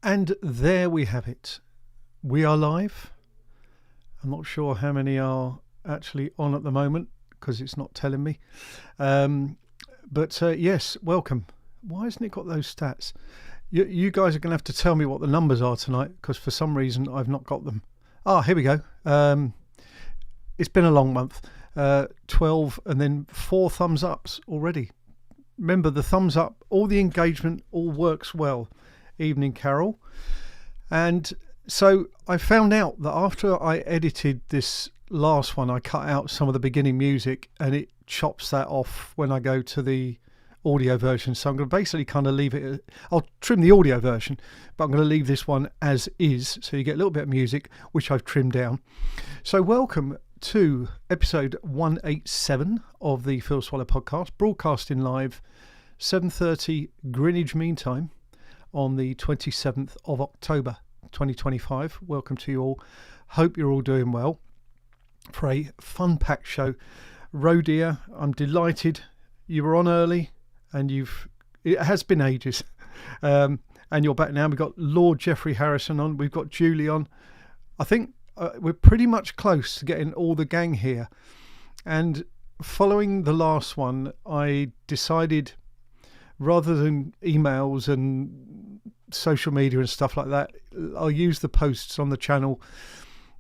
And there we have it. We are live. I'm not sure how many are actually on at the moment because it's not telling me. But yes, welcome. Why hasn't it got those stats? You guys are going to have to tell me what the numbers are tonight because for some reason I've not got them. Here we go. It's been a long month. 12 and then 4 thumbs ups already. Remember, the thumbs up, all the engagement, all works well. Evening, Carol. And so I found out that after I edited this last one, I cut out some of the beginning music and it chops that off when I go to the audio version. So I'm going to basically kind of leave it. I'll trim the audio version, but I'm going to leave this one as is. So you get a little bit of music, which I've trimmed down. So welcome to episode 187 of the Phil Swallow podcast, broadcasting live 7:30 Greenwich Mean Time on the 27th of October 2025. Welcome to you all. Hope you're all doing well for a fun-packed show. Rodia, I'm delighted you were on early and it has been ages. And you're back now. We've got Lord Jeffrey Harrison on. We've got Julie on. I think we're pretty much close to getting all the gang here. And following the last one, I decided rather than emails and social media and stuff like that, I'll use the posts on the channel.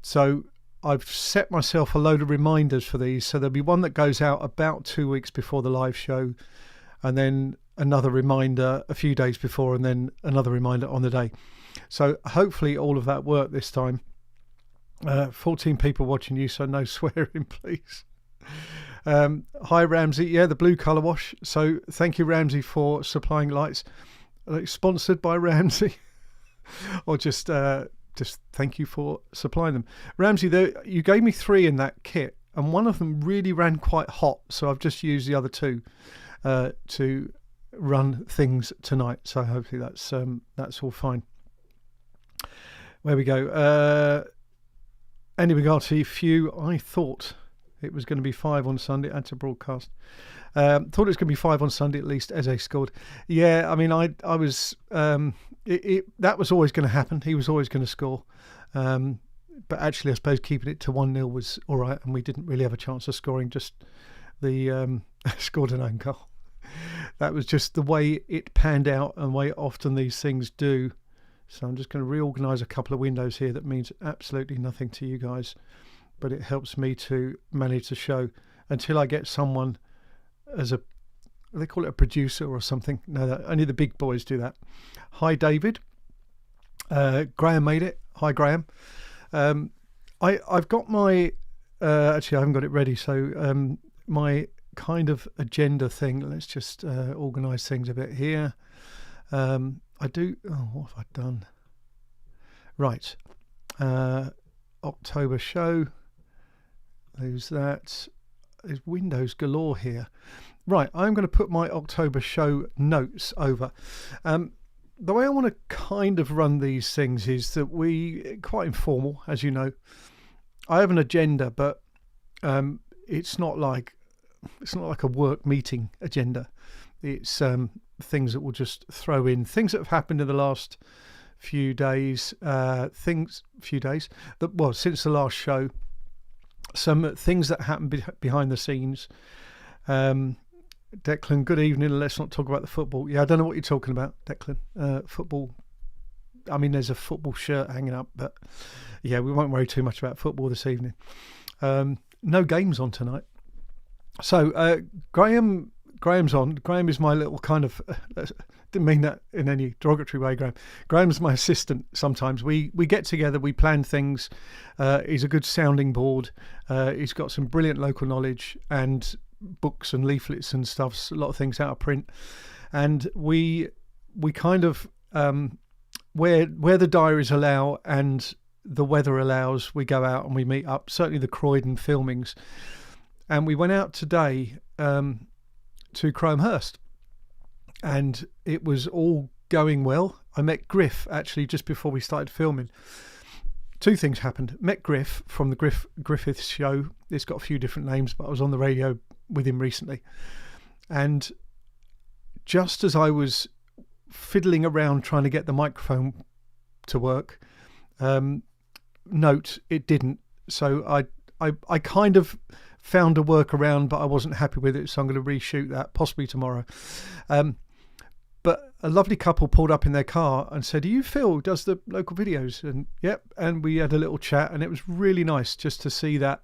So I've set myself a load of reminders for these. So there'll be one that goes out about 2 weeks before the live show, and then another reminder a few days before, and then another reminder on the day. So hopefully all of that worked this time. 14 people watching you, so no swearing, please. Hi Ramsey, yeah, the blue colour wash. So thank you, Ramsey, for supplying lights. Sponsored by Ramsey, or just thank you for supplying them. Ramsey, you gave me 3 in that kit, and one of them really ran quite hot, so I've just used the other 2 to run things tonight. So hopefully that's all fine. Where we go. Any regard to few, I thought it was going to be 5 on Sunday. I had to broadcast. Thought it was going to be 5 on Sunday at least. Eze scored. Yeah, I mean, I was. That was always going to happen. He was always going to score. But actually, I suppose keeping it to 1-0 was all right, and we didn't really have a chance of scoring. Just the scored an own goal. That was just the way it panned out, and the way often these things do. So I'm just going to reorganise a couple of windows here. That means absolutely nothing to you guys, but it helps me to manage the show until I get someone as they call it a producer or something. No, only the big boys do that. Hi, David. Graham made it. Hi, Graham. I've got my, actually I haven't got it ready. So my kind of agenda thing, let's just organise things a bit here. What have I done? Right. October show. There's that. There's windows galore here. Right, I'm going to put my October show notes over. The way I want to kind of run these things is that quite informal, as you know. I have an agenda, but it's not like a work meeting agenda. It's things that we'll just throw in, things that have happened in the last few days. Since the last show, some things that happened behind the scenes. Declan, good evening. Let's not talk about the football. Yeah, I don't know what you're talking about, Declan. Football. I mean, there's a football shirt hanging up, but yeah, we won't worry too much about football this evening. No games on tonight. So Graham's on. Graham is my little kind of, didn't mean that in any derogatory way, Graham. Graham's my assistant sometimes. We get together, we plan things. He's a good sounding board. He's got some brilliant local knowledge and books and leaflets and stuff, a lot of things out of print. And we kind of, where the diaries allow and the weather allows, we go out and we meet up, certainly the Croydon filmings. And we went out today to Croham Hurst, and it was all going well. I met Griff actually just before we started filming. Two things happened. Met Griff from the Griffiths show. It's got a few different names, but I was on the radio with him recently. And just as I was fiddling around trying to get the microphone to work, note it didn't. So I kind of found a workaround, but I wasn't happy with it, so I'm going to reshoot that possibly tomorrow. But a lovely couple pulled up in their car and said, "Are you Phil who does the local videos?" And yep, and we had a little chat, and it was really nice just to see that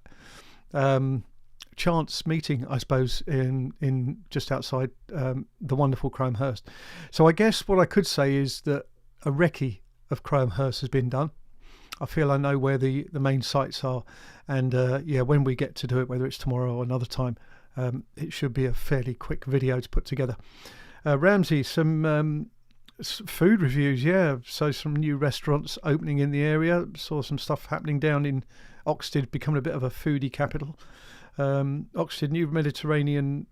chance meeting, I suppose, in just outside the wonderful Croham Hurst. So I guess what I could say is that a recce of Croham Hurst has been done. I feel I know where the main sites are, and when we get to do it, whether it's tomorrow or another time, it should be a fairly quick video to put together. Ramsey, some food reviews, so some new restaurants opening in the area. Saw some stuff happening down in Oxted, becoming a bit of a foodie capital. Oxted, new Mediterranean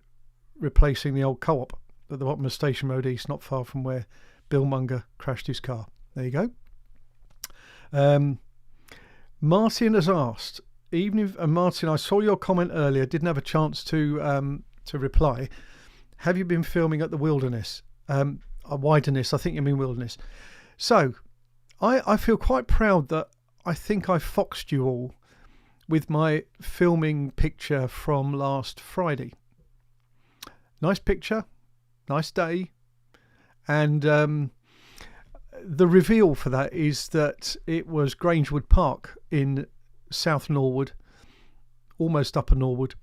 replacing the old co-op at the bottom of Station Road East, not far from where Bill Munger crashed his car. There you go. Martin has asked, Martin, I saw your comment earlier, didn't have a chance to reply. Have you been filming at the Wilderness? Wilderness, I think you mean Wilderness. So I feel quite proud that I think I foxed you all with my filming picture from last Friday. Nice picture, nice day, and the reveal for that is that it was Grangewood Park in South Norwood, almost Upper Norwood,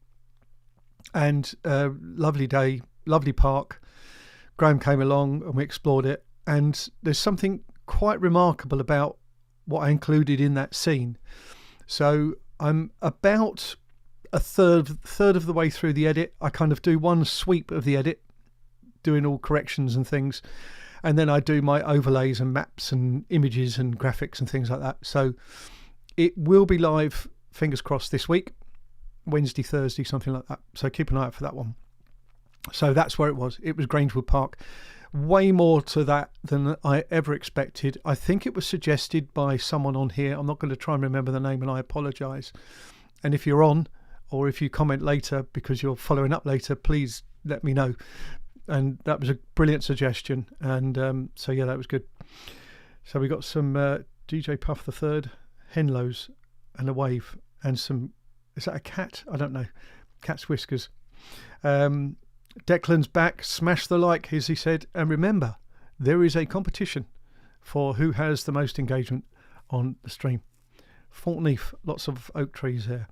and lovely day, lovely park. Graham came along and we explored it, and there's something quite remarkable about what I included in that scene. So I'm about a third of the way through the edit. I kind of do one sweep of the edit, doing all corrections and things, and then I do my overlays and maps and images and graphics and things like that. So it will be live, fingers crossed, this week, Wednesday, Thursday, something like that. So keep an eye out for that one. So that's where it was. It was Grangewood Park. Way more to that than I ever expected. I think it was suggested by someone on here. I'm not going to try and remember the name, and I apologise. And if you're on, or if you comment later because you're following up later, please let me know. And that was a brilliant suggestion. And that was good. So we got some DJ Puff the Third, Henlows, and a wave, and some. Is that a cat? I don't know. Cat's whiskers. Declan's back. Smash the like, as he said. And remember, there is a competition for who has the most engagement on the stream. Fortneath, lots of oak trees there.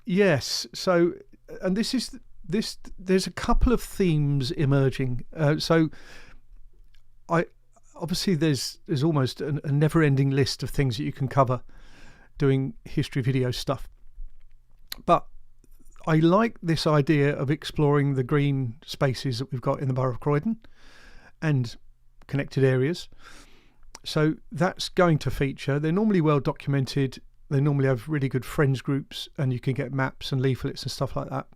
Yes. So, and there's a couple of themes emerging. So obviously there's almost a never-ending list of things that you can cover doing history video stuff. But I like this idea of exploring the green spaces that we've got in the borough of Croydon and connected areas. So that's going to feature. They're normally well documented. They normally have really good friends groups, and you can get maps and leaflets and stuff like that.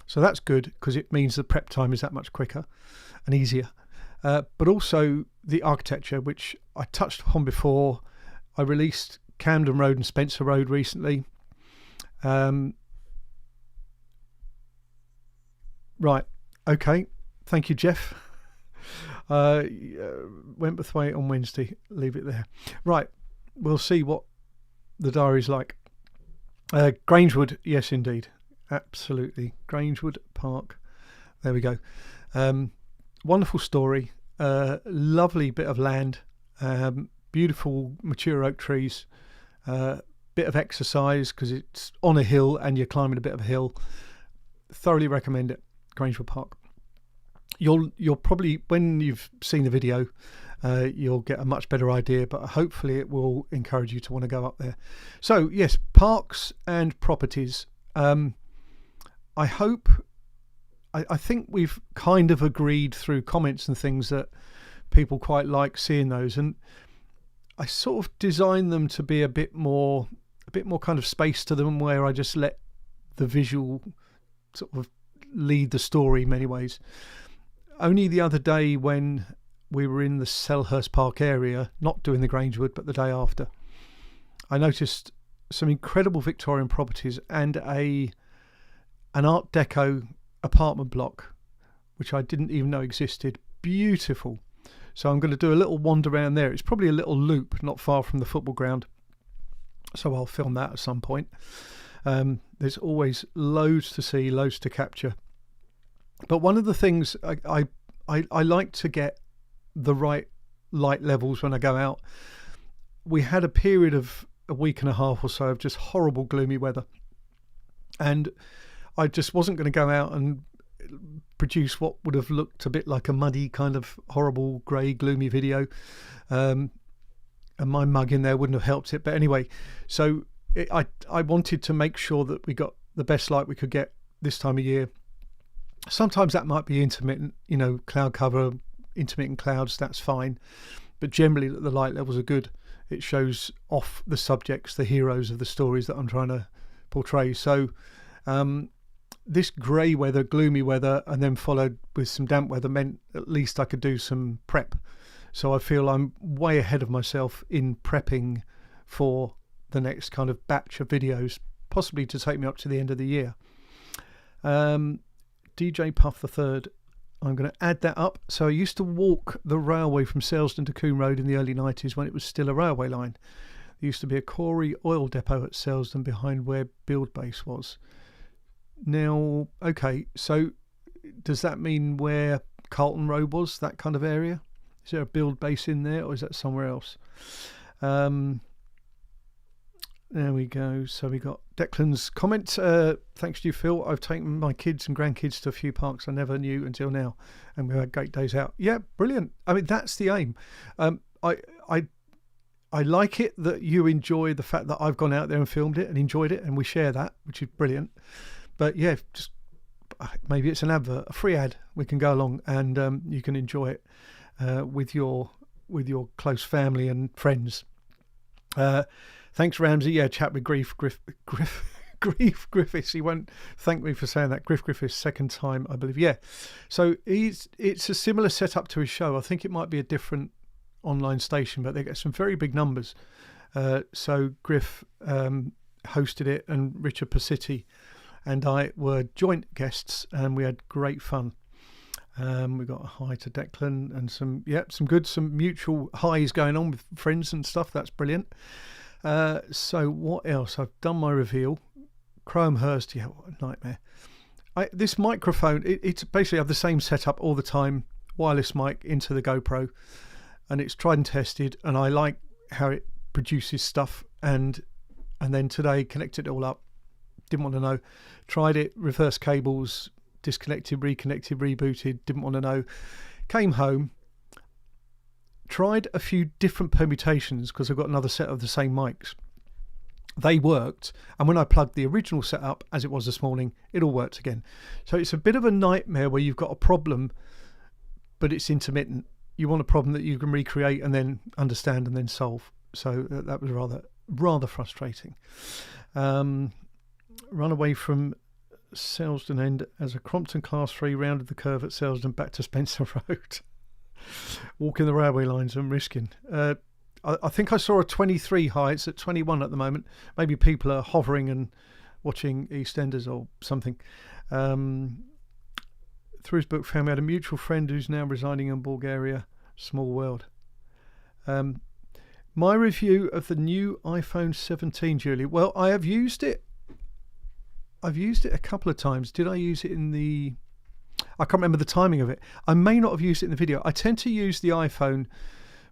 So that's good because it means the prep time is that much quicker and easier. But also the architecture, which I touched upon before. I released Campden Road and Spencer Road recently. Right. Okay. Thank you, Jeff. Wentworth Way on Wednesday. Leave it there. Right, we'll see what the diary's like. Grangewood, yes indeed, absolutely. Grangewood Park. There we go. Wonderful story. Lovely bit of land. Beautiful mature oak trees. Bit of exercise because it's on a hill and you're climbing a bit of a hill. Thoroughly recommend it. Grangewood Park. You'll probably, when you've seen the video, you'll get a much better idea, but hopefully it will encourage you to want to go up there. So yes, parks and properties. I think we've kind of agreed through comments and things that people quite like seeing those, and I sort of designed them to be a bit more kind of space to them, where I just let the visual sort of lead the story in many ways. Only the other day when we were in the Selhurst Park area, not doing the Grangewood, but the day after, I noticed some incredible Victorian properties and an Art Deco apartment block, which I didn't even know existed. Beautiful. So I'm going to do a little wander around there. It's probably a little loop not far from the football ground, so I'll film that at some point. There's always loads to see, loads to capture. But one of the things I like to get the right light levels when I go out. We had a period of a week and a half or so of just horrible gloomy weather, and I just wasn't going to go out and produce what would have looked a bit like a muddy kind of horrible grey gloomy video, and my mug in there wouldn't have helped it. But anyway, so I wanted to make sure that we got the best light we could get this time of year. Sometimes that might be intermittent, cloud cover, intermittent clouds, that's fine, but generally the light levels are good. It shows off the subjects, the heroes of the stories that I'm trying to portray. So this grey weather, gloomy weather, and then followed with some damp weather meant at least I could do some prep. So I feel I'm way ahead of myself in prepping for the next kind of batch of videos, possibly to take me up to the end of the year. DJ Puff the Third, I'm going to add that up. So I used to walk the railway from Selsdon to Coombe Road in the early 90s when it was still a railway line. There used to be a Corey oil depot at Selsdon behind where Build Base was. Now, okay, so does that mean where Carlton Road was, that kind of area? Is there a Build Base in there, or is that somewhere else? There we go. So we got Declan's comment. Thanks to you, Phil. I've taken my kids and grandkids to a few parks I never knew until now, and we've had great days out. Yeah, brilliant. I mean, that's the aim. I like it that you enjoy the fact that I've gone out there and filmed it and enjoyed it, and we share that, which is brilliant. But yeah, just maybe it's an advert, a free ad. We can go along and you can enjoy it with your close family and friends. Thanks, Ramsey. Yeah, chat with Griff Griffiths. He won't thank me for saying that. Griffiths, second time, I believe. Yeah. So it's a similar setup to his show. I think it might be a different online station, but they get some very big numbers. So Griff hosted it, and Richard Pacitti and I were joint guests, and we had great fun. We got a hi to Declan and some mutual highs going on with friends and stuff. That's brilliant. So what else? I've done my reveal. Croham Hurst, yeah, what a nightmare. This microphone, it's basically I have the same setup all the time, wireless mic into the GoPro, and it's tried and tested, and I like how it produces stuff. And then today connected it all up. Didn't want to know. Tried it, reverse cables, disconnected, reconnected, rebooted. Didn't want to know. Came home. Tried a few different permutations because I've got another set of the same mics. They worked, and when I plugged the original setup as it was this morning, it all worked again. So it's a bit of a nightmare where you've got a problem, but it's intermittent. You want a problem that you can recreate and then understand and then solve. So that was rather frustrating. Run away from Selsdon End as a Crompton Class 3 rounded the curve at Selsdon back to Spencer Road. Walking the railway lines and risking. I think I saw a 23 high. It's at 21 at the moment. Maybe people are hovering and watching EastEnders or something. through his book, found we had a mutual friend who's now residing in Bulgaria. Small world. My review of the new iPhone 17, Julie. Well, I have used it. I've used it a couple of times. Did I use it in the... I can't remember the timing of it. I may not have used it in the video. I tend to use the iPhone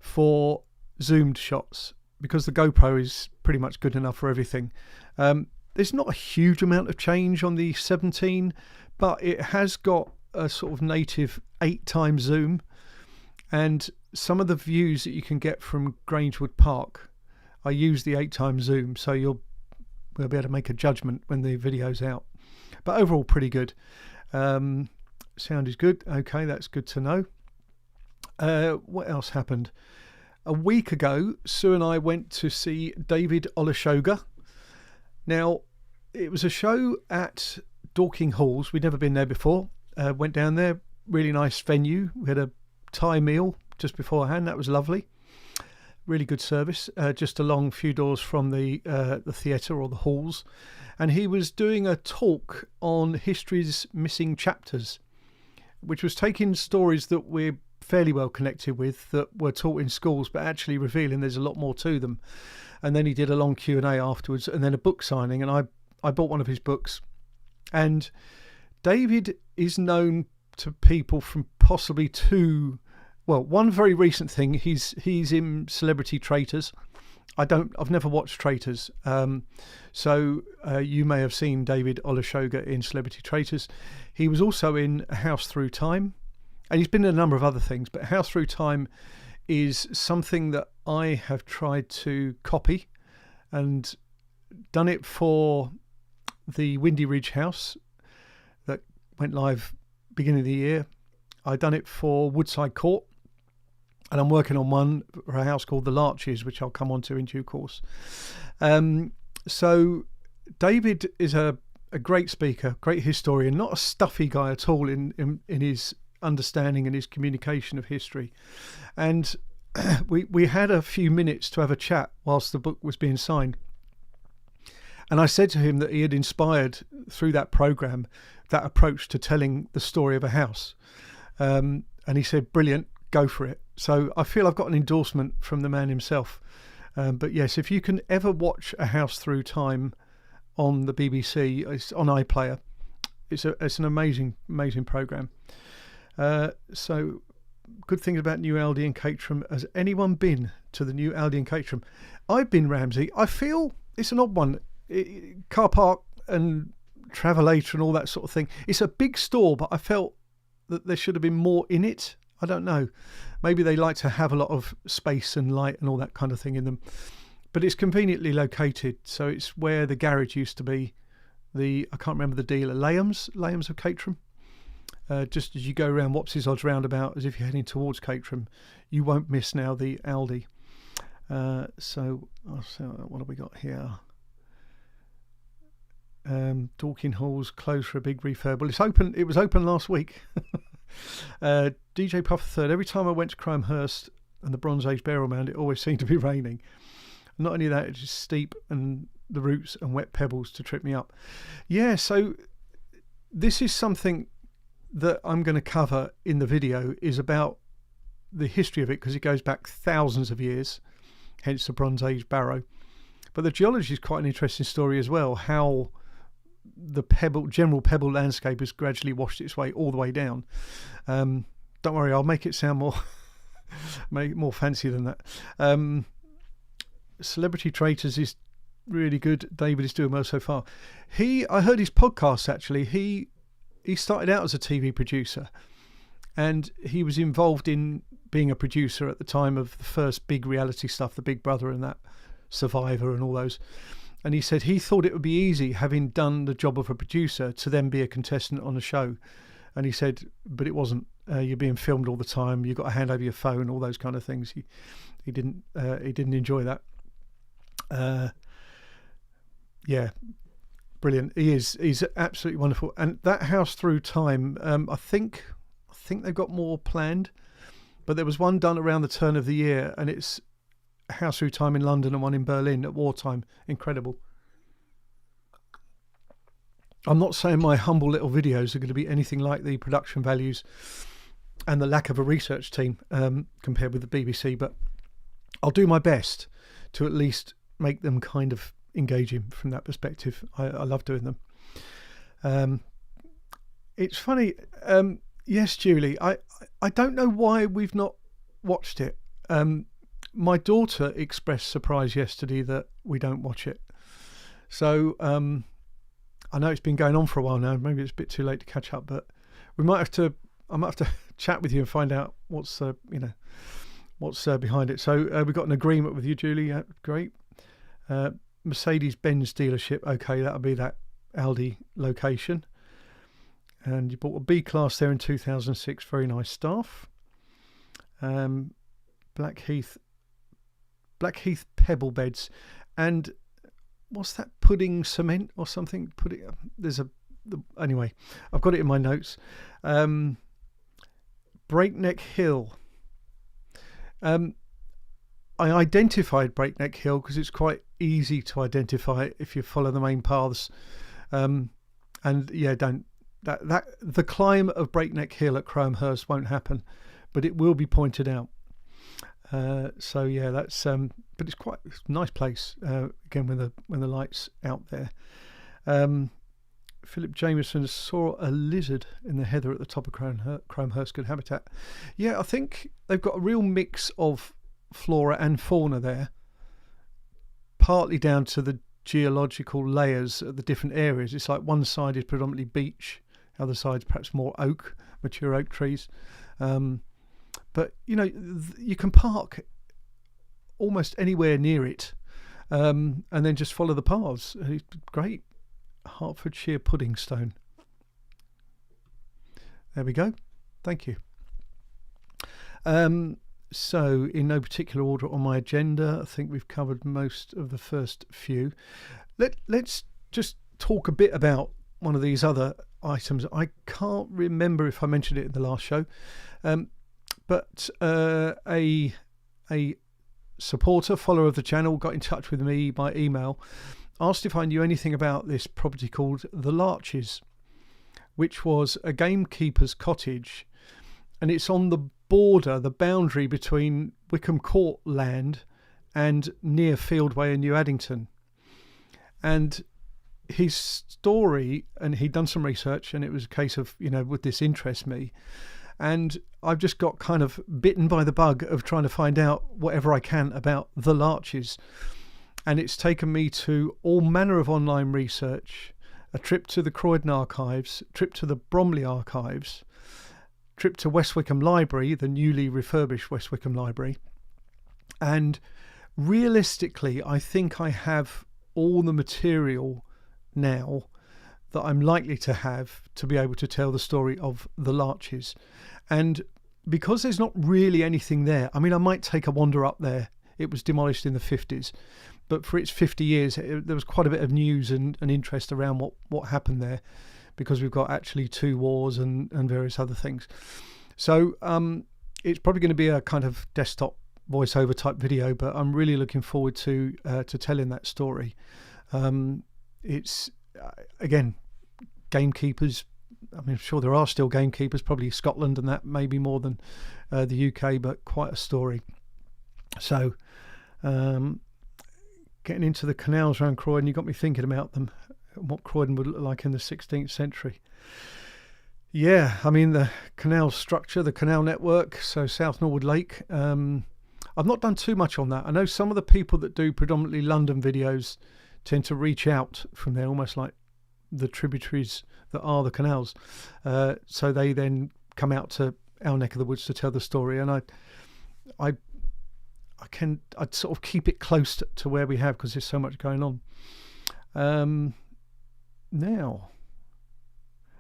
for zoomed shots because the GoPro is pretty much good enough for everything. There's not a huge amount of change on the 17, but it has got a sort of native 8x zoom, and some of the views that you can get from Grangewood Park, I use the 8x zoom, so we'll be able to make a judgment when the video's out. But overall, pretty good. Sound is good. Okay, that's good to know. What else happened? A week ago, Sue and I went to see David Olusoga. Now, it was a show at Dorking Halls. We'd never been there before. Went down there, really nice venue. We had a Thai meal just beforehand. That was lovely. Really good service. Just along a few doors from the theatre or the halls. And he was doing a talk on history's missing chapters, which was taking stories that we're fairly well connected with that were taught in schools, but actually revealing there's a lot more to them. And then he did a long Q&A afterwards, and then a book signing, and I bought one of his books. And David is known to people from possibly one very recent thing. He's in Celebrity Traitors. I've never watched Traitors, so you may have seen David Olusoga in Celebrity Traitors. He was also in A House Through Time, and he's been in a number of other things, but A House Through Time is something that I have tried to copy and done it for the Windy Ridge house that went live beginning of the year. I've done it for Woodside Court, and I'm working on one for a house called the Larches, which I'll come on to in due course. So David is a great speaker, great historian, not a stuffy guy at all in his understanding and his communication of history. And we had a few minutes to have a chat whilst the book was being signed. And I said to him that he had inspired through that programme that approach to telling the story of a house. And he said, brilliant, go for it. So I feel I've got an endorsement from the man himself. But yes, if you can ever watch A House Through Time on the BBC, it's on iPlayer. It's an amazing programme. So good things about new Aldi and Caterham. Has anyone been to the new Aldi and Caterham? I've been, Ramsey. I feel it's an odd one. Car park and Travelator and all that sort of thing. It's a big store, but I felt that there should have been more in it. I don't know. Maybe they like to have a lot of space and light and all that kind of thing in them. But it's conveniently located. So it's where the garage used to be. I can't remember the dealer. Lambs of Caterham. Just as you go around Wops's Odds roundabout, as if you're heading towards Caterham, you won't miss now the Aldi. So what have we got here? Dorking Hall's closed for a big refurb. Well, it's open. It was open last week. DJ Puff III. Every time I went to Croham Hurst and the Bronze Age burial mound, it always seemed to be raining. Not only that, it's just steep and the roots and wet pebbles to trip me up. Yeah, so this is something that I'm going to cover in the video, is about the history of it, because it goes back thousands of years, hence the Bronze Age barrow. But the geology is quite an interesting story as well, how the general pebble landscape has gradually washed its way all the way down. Don't worry, I'll make it sound more fancy than that. Celebrity Traitors is really good. David is doing well so far. I heard his podcast actually. He started out as a TV producer, and he was involved in being a producer at the time of the first big reality stuff, the Big Brother and that, Survivor and all those. And he said he thought it would be easy, having done the job of a producer, to then be a contestant on a show. And he said, but it wasn't. You're being filmed all the time. You've got to hand over your phone, all those kind of things. He didn't enjoy that. Yeah, brilliant. He's absolutely wonderful. And that House Through Time, I think they've got more planned, but there was one done around the turn of the year, and it's a House Through Time in London and one in Berlin at wartime. Incredible. I'm not saying my humble little videos are going to be anything like the production values and the lack of a research team compared with the BBC, but I'll do my best to at least make them kind of engaging from that perspective. I love doing them. It's funny. Yes, Julie, I don't know why we've not watched it. My daughter expressed surprise yesterday that we don't watch it. So I know it's been going on for a while now. Maybe it's a bit too late to catch up, but I might have to chat with you and find out what's behind it. So we've got an agreement with you, Julie. Great. Mercedes-Benz dealership. Okay, that'll be that Aldi location. And you bought a B-Class there in 2006. Very nice stuff. Blackheath pebble beds. And what's that, pudding cement or something? Anyway, I've got it in my notes. Breakneck Hill. I identified Breakneck Hill because it's quite easy to identify if you follow the main paths. And yeah, the climb of Breakneck Hill at Croham Hurst won't happen, but it will be pointed out. So yeah, that's but it's quite a nice place again when the light's out there. Philip Jameson saw a lizard in the heather at the top of Croham Hurst. Good habitat. Yeah, I think they've got a real mix of flora and fauna there, partly down to the geological layers at the different areas. It's like one side is predominantly beech, other side's perhaps more oak, mature oak trees. But you can park almost anywhere near it, and then just follow the paths. Great. Hertfordshire pudding stone. There we go. Thank you. So in no particular order on my agenda, I think we've covered most of the first few. Let's just talk a bit about one of these other items. I can't remember if I mentioned it in the last show, but a supporter, follower of the channel, got in touch with me by email, asked if I knew anything about this property called the Larches, which was a gamekeeper's cottage, and it's on the boundary between Wickham Court land and near Fieldway and New Addington. And his story, and he'd done some research, and it was a case of, would this interest me? And I've just got kind of bitten by the bug of trying to find out whatever I can about the Larches. And it's taken me to all manner of online research, a trip to the Croydon archives, trip to the Bromley archives, trip to West Wickham Library, the newly refurbished West Wickham Library. And realistically, I think I have all the material now that I'm likely to have to be able to tell the story of the Larches. And because there's not really anything there, I might take a wander up there. It was demolished in the 50s. But for its 50 years, there was quite a bit of news and interest around what happened there, because we've got actually 2 wars and various other things. So it's probably going to be a kind of desktop voiceover type video, but I'm really looking forward to telling that story. It's, again, gamekeepers. I'm sure there are still gamekeepers, probably Scotland and that, maybe more than the UK, but quite a story. So getting into the canals around Croydon, you got me thinking about them, what Croydon would look like in the 16th century. Yeah, the canal structure, the canal network, so South Norwood Lake. I've not done too much on that. I know some of the people that do predominantly London videos tend to reach out from there, almost like the tributaries that are the canals. So they then come out to our neck of the woods to tell the story, and I'd sort of keep it close to where we have, because there's so much going on. Now,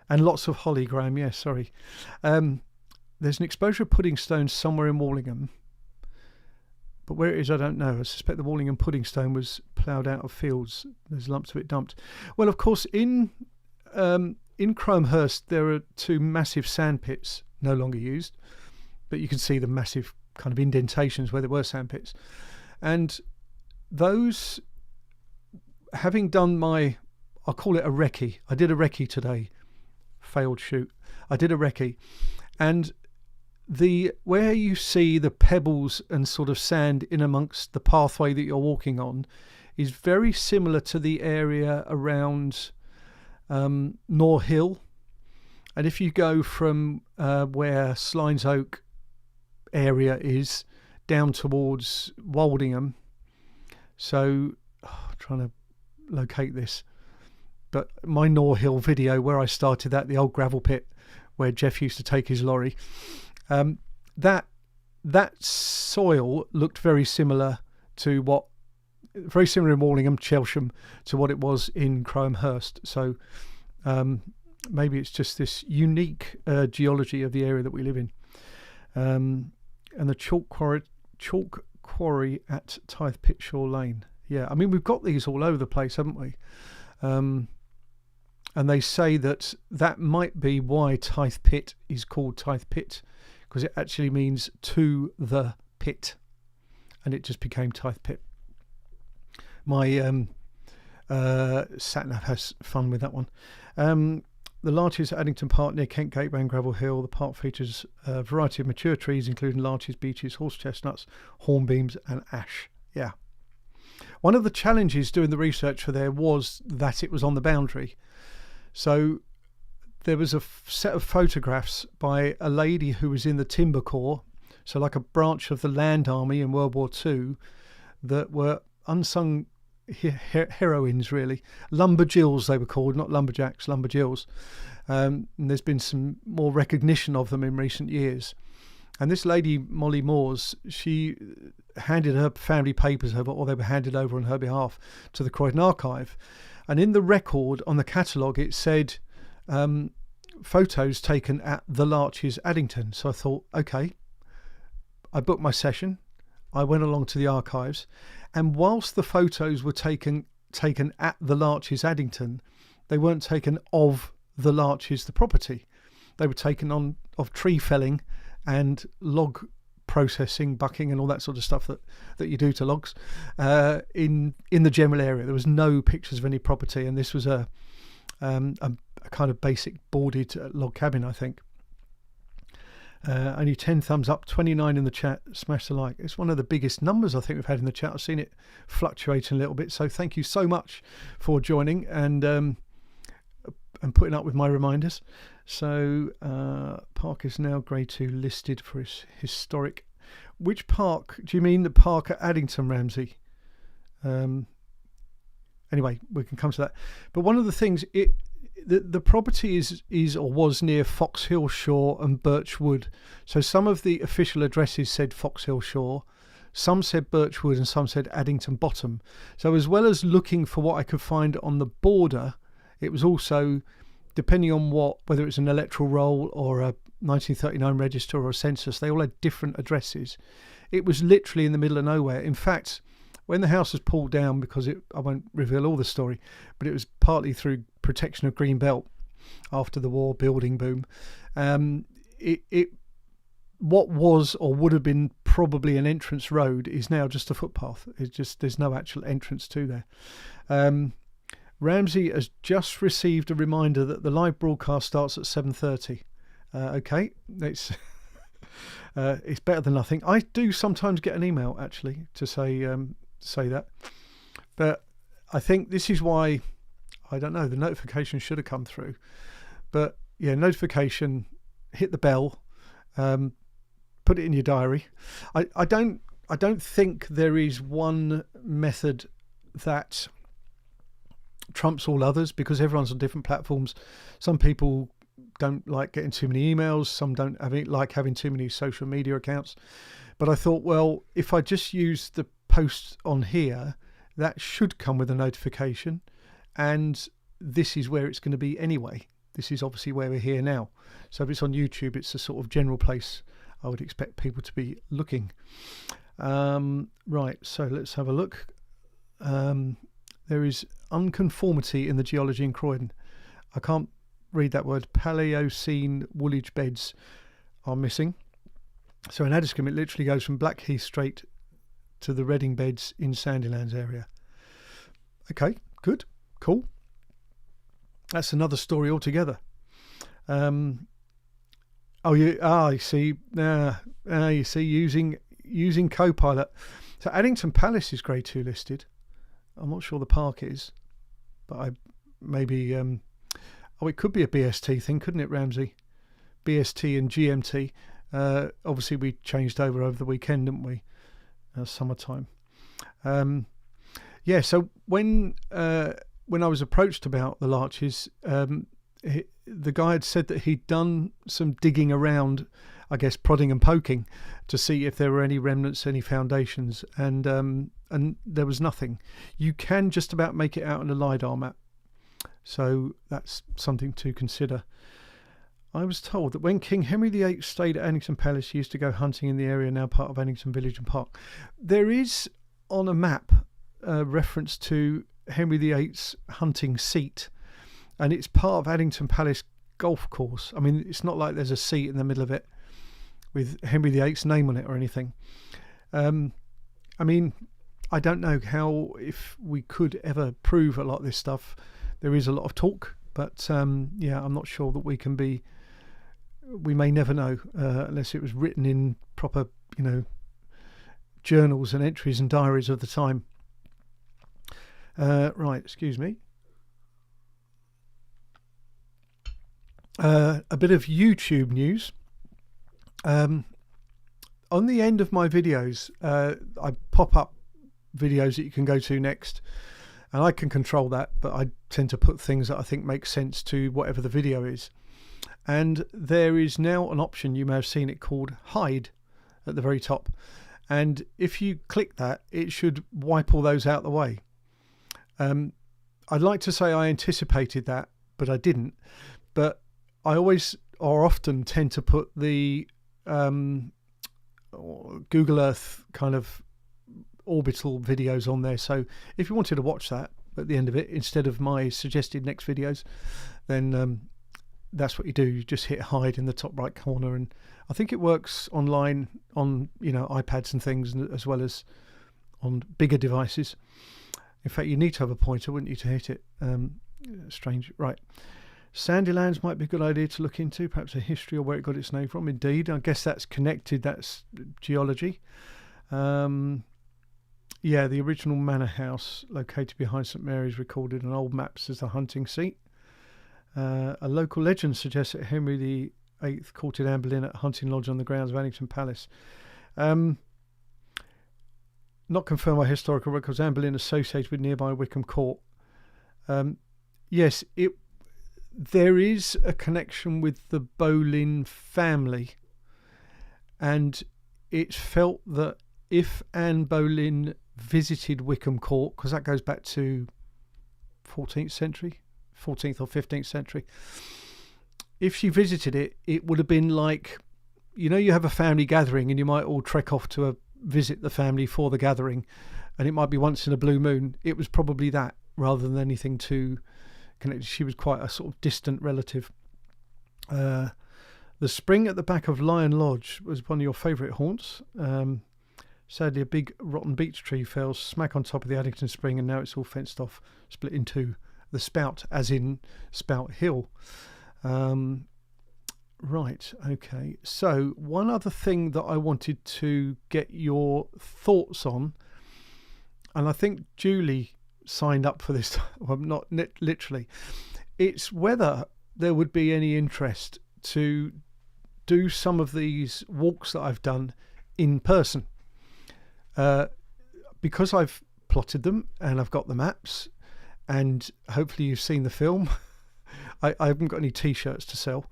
and lots of holly, Graham. Yes, sorry. There's an exposure of pudding stone somewhere in Wallingham, but where it is, I don't know. I suspect the Wallingham pudding stone was ploughed out of fields. There's lumps of it dumped. Well, of course, in Croham Hurst, there are 2 massive sand pits, no longer used, but you can see the massive kind of indentations where there were sand pits. And those, having done my I'll call it a recce. I did a recce today. Failed shoot. I did a recce. And where you see the pebbles and sort of sand in amongst the pathway that you're walking on is very similar to the area around Nor Hill. And if you go from where Slynes Oak area is down towards Woldingham, so trying to locate this, but my Nor Hill video where I started that, the old gravel pit where Jeff used to take his lorry, that soil looked very similar in Woldingham, Chelsham, to what it was in Croham Hurst. So maybe it's just this unique geology of the area that we live in. And the chalk quarry at Tythe Pitshore Lane. Yeah, I mean, we've got these all over the place, haven't we? And they say that might be why Tythe Pit is called Tythe Pit, because it actually means to the pit, and it just became Tythe Pit. My sat-nav has fun with that one. The Larches at Addington Park near Kent Gateway and Gravel Hill. The park features a variety of mature trees, including larches, beeches, horse chestnuts, hornbeams and ash. Yeah. One of the challenges doing the research for there was that it was on the boundary. So there was a set of photographs by a lady who was in the Timber Corps, so like a branch of the Land Army in World War II, that were unsung heroines, really. Lumberjills they were called, not lumberjacks, lumberjills. And there's been some more recognition of them in recent years. And this lady, Molly Moores, she handed her family papers over, or they were handed over on her behalf, to the Croydon Archive. And in the record on the catalogue, it said photos taken at the Larches, Addington. So I thought, okay, I booked my session. I went along to the archives, and whilst the photos were taken at the Larches, Addington, they weren't taken of the Larches, the property. They were taken of tree felling and log processing, bucking and all that sort of stuff that you do to logs in the general area. There was no pictures of any property, and this was a kind of basic boarded log cabin, I think. Only 10 thumbs up, 29 in the chat, smash the like. It's one of the biggest numbers I think we've had in the chat. I've seen it fluctuating a little bit, so thank you so much for joining and putting up with my reminders. So park is now grade 2 listed for its historic. Which park do you mean? The park at Addington, Ramsey? Anyway, we can come to that. But one of the things, the property is or was near Fox Hill Shore and Birchwood. So some of the official addresses said Fox Hill Shore, some said Birchwood, and some said Addington Bottom. So as well as looking for what I could find on the border, it was also, depending on whether it's an electoral roll or a 1939 register or a census, they all had different addresses. It was literally in the middle of nowhere. In fact, when the house was pulled down, because I won't reveal all the story, but it was partly through protection of Green Belt after the war building boom. What was or would have been probably an entrance road is now just a footpath. There's no actual entrance to there. Ramsey has just received a reminder that the live broadcast starts at 7:30. Okay, it's better than nothing. I do sometimes get an email actually to say that, but I think this is why, I don't know, the notification should have come through. But yeah, notification, hit the bell, put it in your diary. I don't think there is one method that trumps all others, because everyone's on different platforms. Some people don't like getting too many emails, some don't like having too many social media accounts. But I thought, well, if I just use the post on here, that should come with a notification, and this is where it's going to be anyway. This is obviously where we're here now. So if it's on YouTube, it's a sort of general place I would expect people to be looking. Right, so let's have a look. There is unconformity in the geology in Croydon. I can't read that word. Paleocene woolage beds are missing. So in Addiscombe, it literally goes from Blackheath straight to the Reading beds in Sandylands area. Okay, good, cool. that's another story altogether. You see, using Copilot. So Addington Palace is Grade 2 listed. I'm not sure the park is, but it could be a BST thing, couldn't it, Ramsey? BST and GMT. Obviously, we changed over the weekend, didn't we? Summertime. So when I was approached about the Larches, the guy had said that he'd done some digging around, I guess prodding and poking, to see if there were any remnants, any foundations, and there was nothing. You can just about make it out on a LiDAR map, so that's something to consider. I was told that when King Henry VIII stayed at Addington Palace, he used to go hunting in the area now part of Addington Village and Park. There is on a map a reference to Henry VIII's hunting seat, and it's part of Addington Palace golf course. I mean, it's not like there's a seat in the middle of it with Henry VIII's name on it or anything. I mean, I don't know if we could ever prove a lot of this stuff. There is a lot of talk, but I'm not sure that we may never know unless it was written in proper, journals and entries and diaries of the time. Right, excuse me. A bit of YouTube news. On the end of my videos, I pop up videos that you can go to next, and I can control that, but I tend to put things that I think make sense to whatever the video is. And there is now an option, you may have seen it, called hide at the very top, and if you click that, it should wipe all those out the way. I'd like to say I anticipated that, but I didn't. But I always or often tend to put the Google Earth kind of orbital videos on there, so if you wanted to watch that at the end of it instead of my suggested next videos, then that's what you do. You just hit hide in the top right corner, and I think it works online on iPads and things, as well as on bigger devices. In fact, you need to have a pointer, wouldn't you, to hit it? Strange. Right. Sandylands might be a good idea to look into, perhaps a history or where it got its name from. Indeed, I guess that's connected, that's geology. The original manor house located behind St Mary's recorded on old maps as the hunting seat. A local legend suggests that Henry VIII courted Anne Boleyn at a hunting lodge on the grounds of Addington Palace. Not confirmed by historical records. Anne Boleyn associated with nearby Wickham Court. Yes, there is a connection with the Boleyn family, and it's felt that if Anne Boleyn visited Wickham Court, because that goes back to 14th or 15th century, if she visited it, it would have been like, you have a family gathering and you might all trek off to visit the family for the gathering, and it might be once in a blue moon. It was probably that rather than anything too connected. She was quite a sort of distant relative. The spring at the back of Lion Lodge was one of your favourite haunts. Sadly, a big rotten beech tree fell smack on top of the Addington Spring, and now it's all fenced off, split in two. The Spout, as in Spout Hill. Right, okay. So one other thing that I wanted to get your thoughts on, and I think Julie signed up for this, well, not literally, it's whether there would be any interest to do some of these walks that I've done in person. Because I've plotted them and I've got the maps, and hopefully you've seen the film. I haven't got any t-shirts to sell.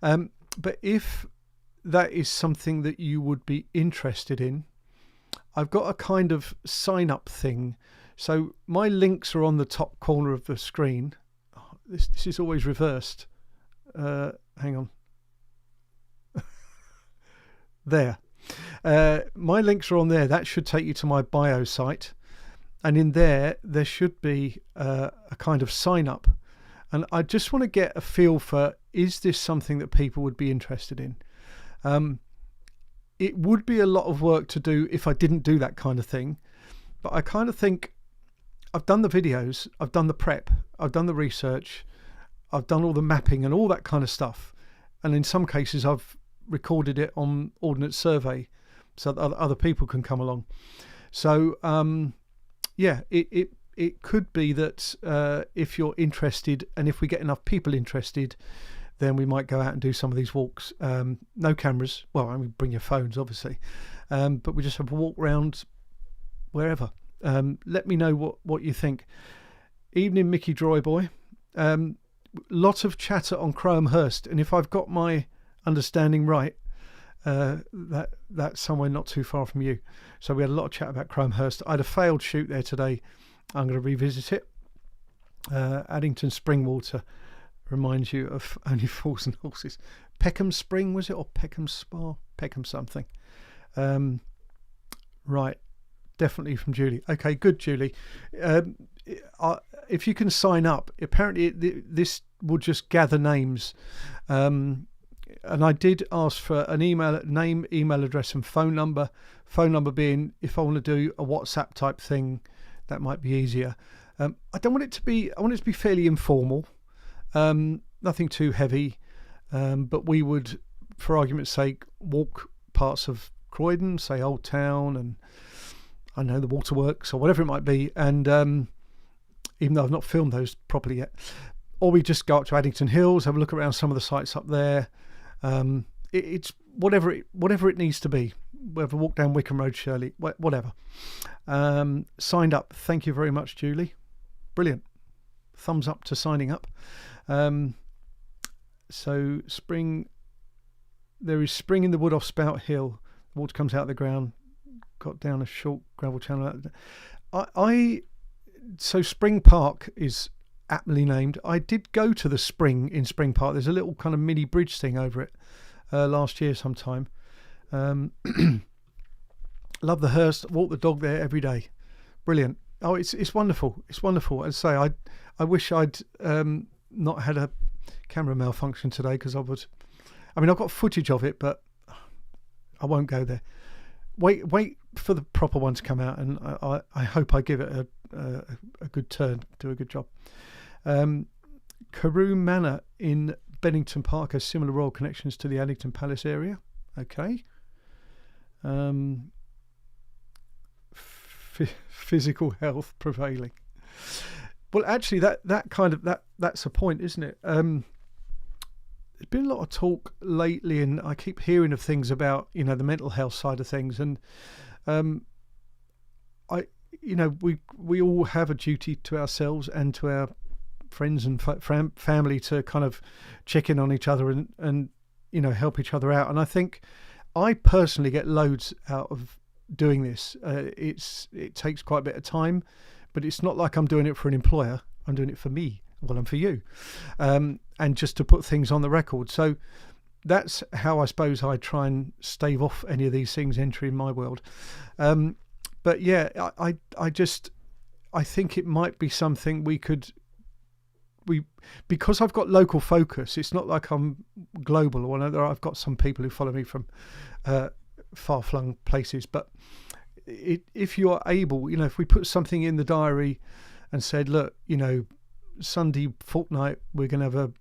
But if that is something that you would be interested in, I've got a kind of sign up thing. So my links are on the top corner of the screen. Oh, this is always reversed. Hang on. There. My links are on there. That should take you to my bio site. And in there should be a kind of sign up. And I just want to get a feel for, is this something that people would be interested in? It would be a lot of work to do if I didn't do that kind of thing. But I kind of think I've done the videos, I've done the prep, I've done the research. I've done all the mapping and all that kind of stuff, and in some cases I've recorded it on Ordnance Survey, so that other people can come along. So it could be that if you're interested, and if we get enough people interested, then we might go out and do some of these walks. No cameras. Well, I mean, bring your phones, obviously, but we just have a walk around wherever. Let me know what you think. Evening, Mickey Droyboy. Lot of chatter on Croham Hurst, and if I've got my understanding right, that's somewhere not too far from you. So we had a lot of chat about Croham Hurst. I had a failed shoot there today. I'm going to revisit it. Addington Springwater reminds you of Only Fools and Horses. Peckham Spring, was it, or Peckham Spa? Peckham something. Right, definitely from Julie. Okay, good, Julie. If you can sign up, apparently this will just gather names. And I did ask for an name, email address and phone number. Phone number being, if I want to do a WhatsApp type thing, that might be easier. I want it to be fairly informal, nothing too heavy, but we would, for argument's sake, walk parts of Croydon, say Old Town, and I know the Waterworks or whatever it might be, and even though I've not filmed those properly yet, or we just go up to Addington Hills, have a look around some of the sites up there. It's whatever it needs to be. Whether walk down Wickham Road, Shirley, whatever. Signed up. Thank you very much, Julie. Brilliant. Thumbs up to signing up. So spring. There is spring in the wood off Spout Hill. The water comes out of the ground. Got down a short gravel channel. So Spring Park is aptly named. I did go to the spring in Spring Park. There's a little kind of mini bridge thing over it last year sometime. Love the Hurst. Walk the dog there every day. Brilliant. Oh, it's wonderful. It's wonderful. As I say, I wish I'd not had a camera malfunction today, because I've got footage of it, but I won't go there. Wait for the proper one to come out, and I hope I give it a good turn, do a good job. Carew Manor in Bennington Park has similar royal connections to the Addington Palace area. Okay. Physical health prevailing. Well, actually, that's a point, isn't it? There's been a lot of talk lately, and I keep hearing of things about, the mental health side of things, and we all have a duty to ourselves and to our friends and family to kind of check in on each other and help each other out. And I think I personally get loads out of doing this. It takes quite a bit of time, but it's not like I'm doing it for an employer. I'm doing it for me. Well, and for you, and just to put things on the record. So that's how I suppose I try and stave off any of these things entering my world. But yeah, I think it might be something because I've got local focus. It's not like I'm global, or I've got some people who follow me from far-flung places. But if you are able, if we put something in the diary and said, look, Sunday fortnight we're going to have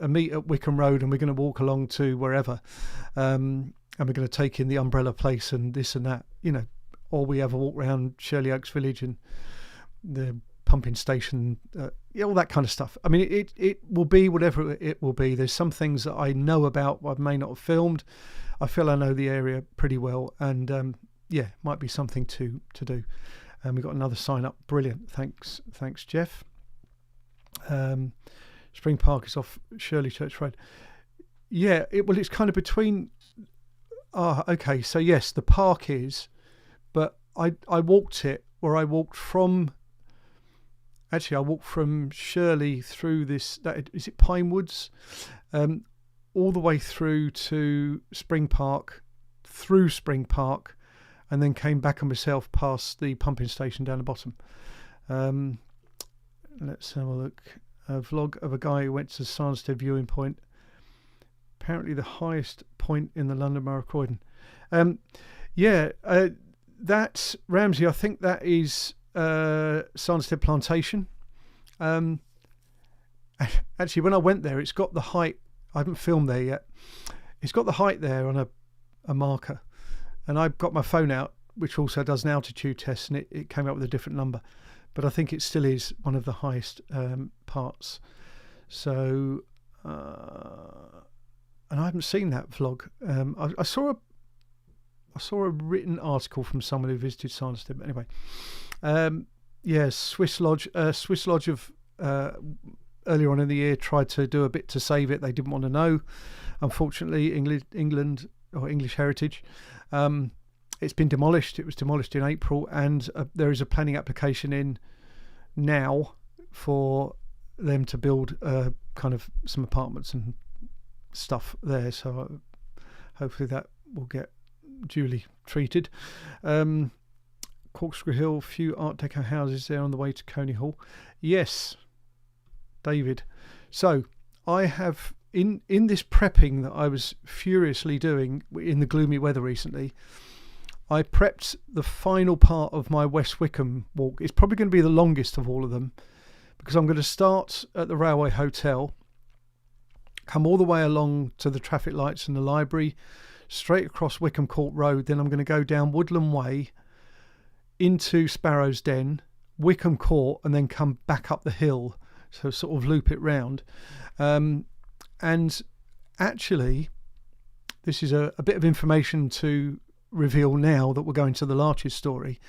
a meet at Wickham Road, and we're going to walk along to wherever, and we're going to take in the umbrella place and this and that, or we have a walk around Shirley Oaks Village and the pumping station, all that kind of stuff. I mean, it will be whatever it will be. There's some things that I know about I may not have filmed. I feel I know the area pretty well, and might be something to do. And we've got another sign up. Brilliant. Thanks Jeff. Spring Park is off Shirley Church Road. Yeah, it's kind of between. Okay, so yes, the park is, but I walked it, where I walked from. Actually, I walked from Shirley through this. Is it Pine Woods, all the way through to Spring Park, through Spring Park, and then came back on myself past the pumping station down the bottom. Let's have a look. A vlog of a guy who went to Sarnstead viewing point. Apparently the highest point in the London Borough of Croydon. That's Ramsey. I think that is Sarnstead Plantation. actually, when I went there, it's got the height. I haven't filmed there yet. It's got the height there on a marker. And I've got my phone out, which also does an altitude test, and it came out with a different number. But I think it still is one of the highest parts. So, and I haven't seen that vlog. I saw a written article from someone who visited Cirencester. But anyway, Swiss Lodge of earlier on in the year tried to do a bit to save it. They didn't want to know. Unfortunately, England or English Heritage. It's been demolished. It was demolished in April, and there is a planning application in now for them to build kind of some apartments and stuff there. So hopefully that will get duly treated. Corkscrew Hill, few Art Deco houses there on the way to Coney Hall. Yes, David. So I have in this prepping that I was furiously doing in the gloomy weather recently, I prepped the final part of my West Wickham walk. It's probably going to be the longest of all of them, because I'm going to start at the Railway Hotel, come all the way along to the traffic lights and the library, straight across Wickham Court Road. Then I'm going to go down Woodland Way into Sparrow's Den, Wickham Court, and then come back up the hill. So sort of loop it round. And actually, this is a bit of information to reveal now that we're going to the Larches story.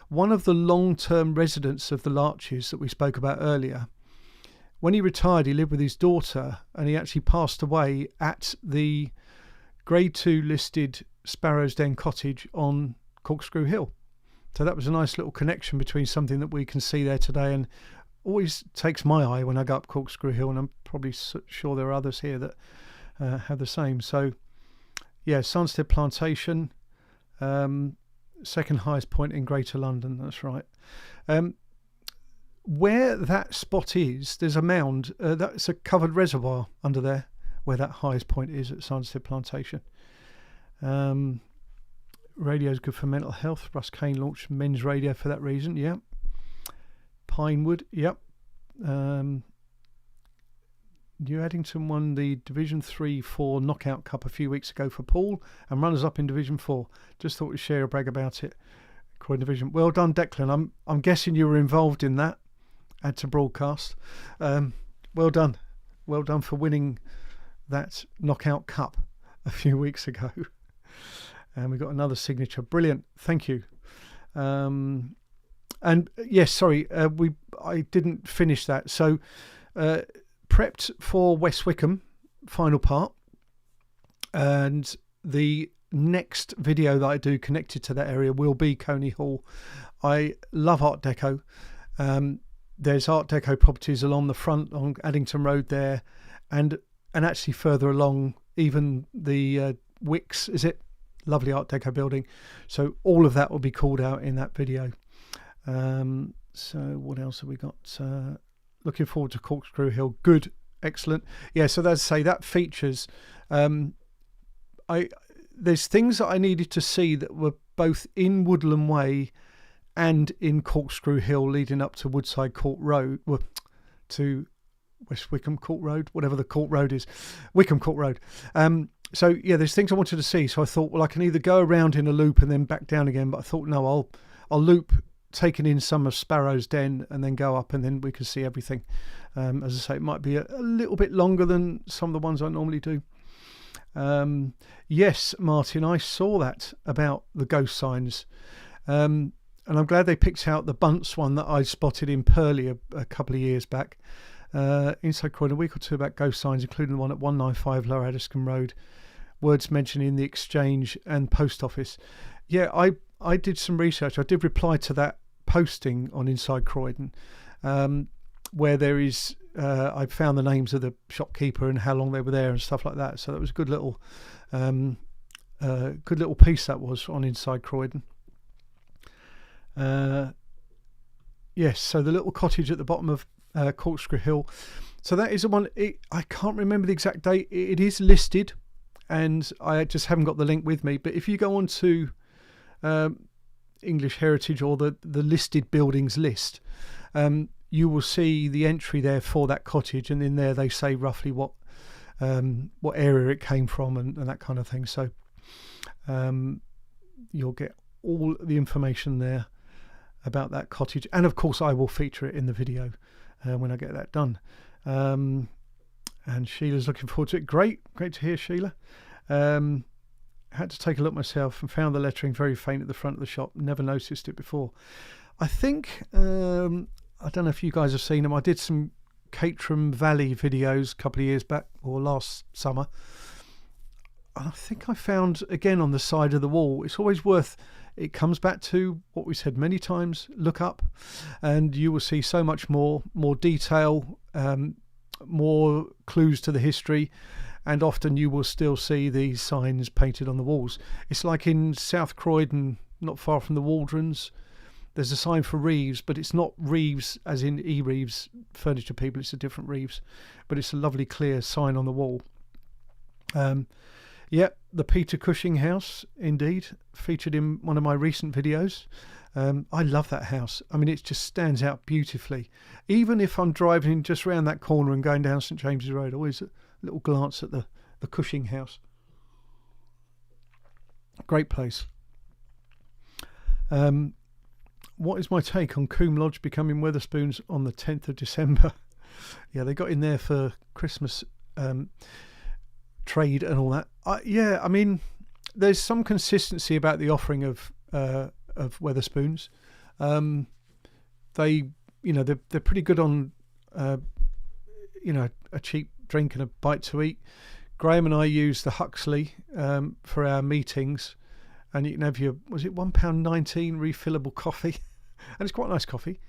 One of the long-term residents of the Larches that we spoke about earlier, when he retired, he lived with his daughter, and he actually passed away at the Grade 2 listed Sparrow's Den cottage on Corkscrew Hill. So that was a nice little connection between something that we can see there today, and always takes my eye when I go up Corkscrew Hill, and I'm probably sure there are others here that have the same. So yeah, Sunstead Plantation, second highest point in Greater London, that's right. Where that spot is, there's a mound, that's a covered reservoir under there, where that highest point is at Sunstead Plantation. Radio's good for mental health. Russ Kane launched men's radio for that reason, yeah. Pinewood, yep. New Addington won the Division 3-4 Knockout Cup a few weeks ago for Paul, and runners up in Division 4. Just thought we'd share a brag about it. Croydon Division. Well done, Declan. I'm guessing you were involved in that. Add to broadcast. Well done. Well done for winning that Knockout Cup a few weeks ago. And we got another signature. Brilliant. Thank you. And yes, sorry, I didn't finish that. So prepped for West Wickham, final part. And the next video that I do connected to that area will be Coney Hall. I love Art Deco. There's Art Deco properties along the front on Addington Road there, and actually further along, even the Wicks, is it? Lovely Art Deco building. So all of that will be called out in that video. So what else have we got? Looking forward to Corkscrew Hill. Good, excellent. Yeah, so as I say, that features. There's things that I needed to see that were both in Woodland Way and in Corkscrew Hill, leading up to Woodside Court Road, to West Wickham Court Road, whatever the Court Road is, Wickham Court Road. So yeah, there's things I wanted to see. So I thought, well, I can either go around in a loop and then back down again. But I thought, no, I'll loop, taking in some of Sparrow's Den, and then go up, and then we can see everything. As I say, it might be a little bit longer than some of the ones I normally do. Yes, Martin, I saw that about the ghost signs. And I'm glad they picked out the Bunce one that I spotted in Purley a couple of years back. Inside Croydon, a week or two about ghost signs, including the one at 195 Lower Addiscombe Road. Words mentioned in the Exchange and Post Office. Yeah, I did some research. I did reply to that posting on Inside Croydon, where there is, I found the names of the shopkeeper and how long they were there and stuff like that. So that was a good little piece that was on Inside Croydon. Yes, so the little cottage at the bottom of Corkscrew Hill. So that is the one. I can't remember the exact date. It is listed, and I just haven't got the link with me. But if you go on to English Heritage or the listed buildings list, you will see the entry there for that cottage, and in there they say roughly what area it came from and that kind of thing. So you'll get all the information there about that cottage, and of course I will feature it in the video when I get that done. And Sheila's looking forward to it. Great to hear, Sheila. Had to take a look myself and found the lettering very faint at the front of the shop. Never noticed it before. I think I don't know if you guys have seen them. I did some Caterham Valley videos a couple of years back, or last summer. I think I found again on the side of the wall. It's always worth. It comes back to what we said many times. Look up, and you will see so much more detail, more clues to the history. And often you will still see these signs painted on the walls. It's like in South Croydon, not far from the Waldrons. There's a sign for Reeves, but it's not Reeves as in E. Reeves Furniture People. It's a different Reeves, but it's a lovely clear sign on the wall. Yeah, the Peter Cushing house, indeed, featured in one of my recent videos. I love that house. I mean, it just stands out beautifully. Even if I'm driving just around that corner and going down St James's Road, always little glance at the Cushing house. Great place. What is my take on Coombe Lodge becoming Wetherspoons on the 10th of December? Yeah, they got in there for Christmas trade and all that. Yeah, I mean, there's some consistency about the offering of Wetherspoons. They're pretty good on a cheap drink and a bite to eat. Graham and I use the Huxley for our meetings, and you can have your, was it £1.19 refillable coffee? And it's quite nice coffee.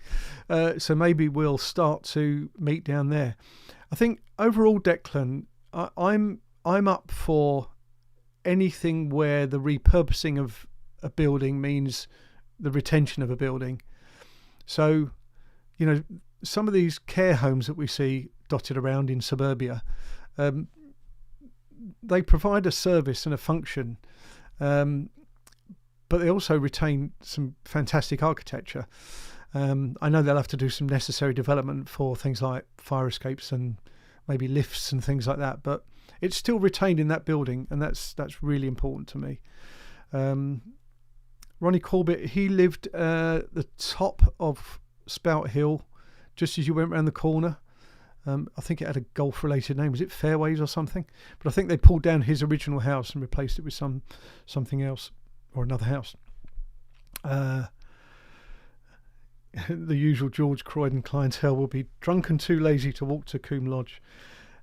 So maybe we'll start to meet down there. I think overall, Declan, I'm up for anything where the repurposing of a building means the retention of a building. So, some of these care homes that we see dotted around in suburbia, they provide a service and a function, but they also retain some fantastic architecture. I know they'll have to do some necessary development for things like fire escapes and maybe lifts and things like that, but it's still retained in that building, and that's really important to me. Ronnie Corbett, he lived at the top of Spout Hill, just as you went round the corner. I think it had a golf-related name. Was it Fairways or something? But I think they pulled down his original house and replaced it with something else, or another house. The usual George Croydon clientele will be drunk and too lazy to walk to Coombe Lodge.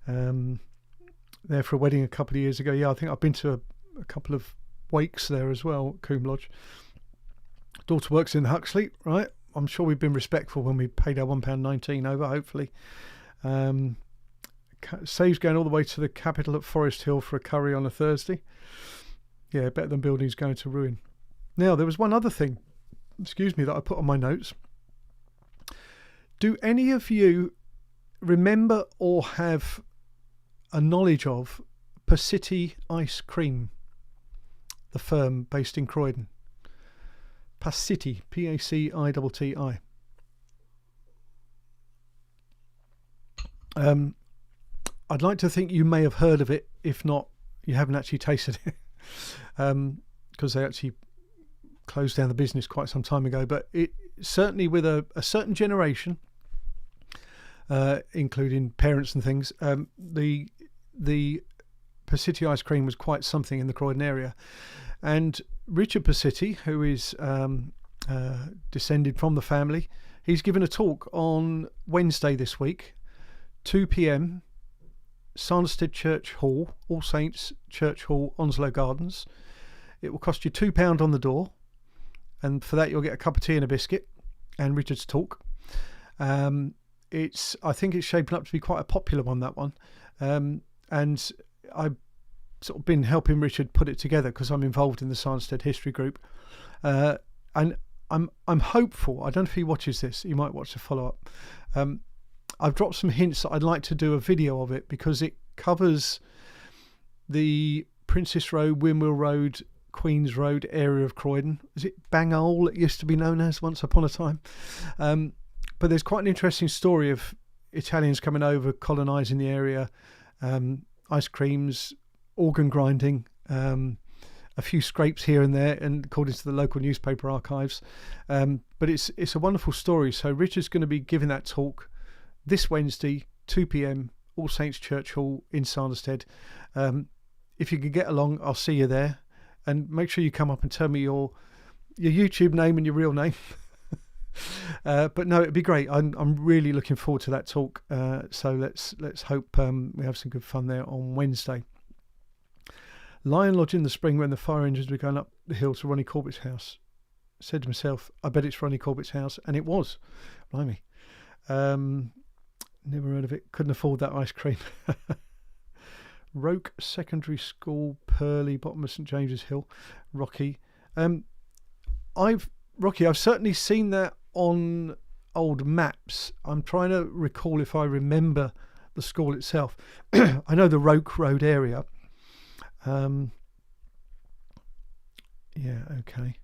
There for a wedding a couple of years ago. Yeah, I think I've been to a couple of wakes there as well, Coombe Lodge. Daughter works in Huxley, right? I'm sure we've been respectful when we paid our £1.19 over, hopefully. Saves going all the way to the capital at Forest Hill for a curry on a Thursday. Yeah, better than buildings going to ruin. Now, there was one other thing, that I put on my notes. Do any of you remember or have a knowledge of Pacitti Ice Cream, the firm based in Croydon? Pacitti, Pacitti. I'd like to think you may have heard of it. If not, you haven't actually tasted it, because they actually closed down the business quite some time ago. But it certainly, with a certain generation, including parents and things, the Pacitti Ice Cream was quite something in the Croydon area. And Richard Pacitti, who is descended from the family, he's given a talk on Wednesday this week, 2 p.m, Sandsted Church Hall, All Saints Church Hall, Onslow Gardens. It will cost you £2 on the door, and for that you'll get a cup of tea and a biscuit and Richard's talk. I think it's shaping up to be quite a popular one, that one, and I've sort of been helping Richard put it together because I'm involved in the Sandsted History Group, and I'm hopeful. I don't know if he watches this. He might watch the follow-up. I've dropped some hints that I'd like to do a video of it because it covers the Princess Road, Windmill Road, Queen's Road area of Croydon. Is it Bangole it used to be known as once upon a time? But there's quite an interesting story of Italians coming over, colonising the area, ice creams, organ grinding, a few scrapes here and there, and according to the local newspaper archives. But it's a wonderful story. So Richard's going to be giving that talk this Wednesday, 2 p.m, All Saints Church Hall in Sanderstead. If you can get along, I'll see you there. And make sure you come up and tell me your YouTube name and your real name. But no, it'd be great. I'm really looking forward to that talk. So let's hope we have some good fun there on Wednesday. Lion Lodge in the spring when the fire engines were going up the hill to Ronnie Corbett's house. Said to myself, I bet it's Ronnie Corbett's house, and it was. Blimey. Never heard of it. Couldn't afford that ice cream. Roke Secondary School, Purley, bottom of St James's Hill, Rocky. I've certainly seen that on old maps. I'm trying to recall if I remember the school itself. I know the Roke Road area. Yeah, okay.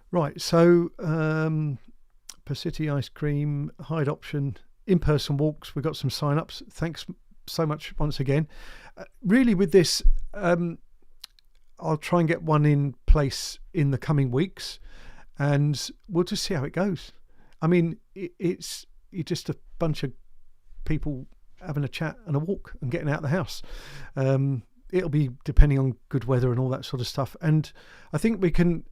Right, so Pacitti Ice Cream, Hyde option, in-person walks. We've got some sign-ups. Thanks so much once again. Really with this, I'll try and get one in place in the coming weeks, and we'll just see how it goes. I mean, it's just a bunch of people having a chat and a walk and getting out of the house. It'll be depending on good weather and all that sort of stuff. And I think we can,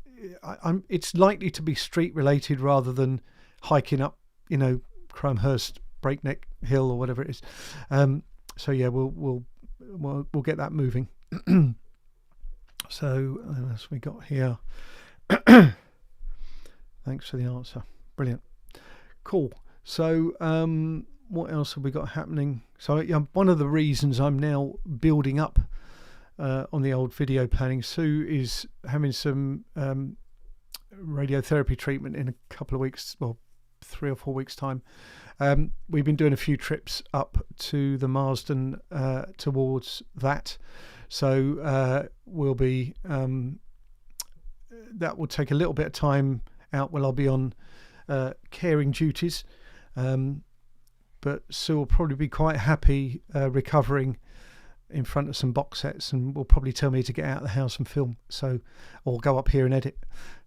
it's likely to be street related rather than hiking up, Croham Hurst Breakneck Hill or whatever it is. So yeah, we'll get that moving. So what else we got here? Thanks for the answer. Brilliant. Cool. So what else have we got happening? So one of the reasons I'm now building up on the old video planning, Sue is having some radiotherapy treatment in a couple of weeks, well, 3 or 4 weeks time. We've been doing a few trips up to the Marsden towards that, so we'll be that will take a little bit of time out while I'll be on caring duties, but Sue will probably be quite happy recovering in front of some box sets, and will probably tell me to get out of the house and film, so, or go up here and edit.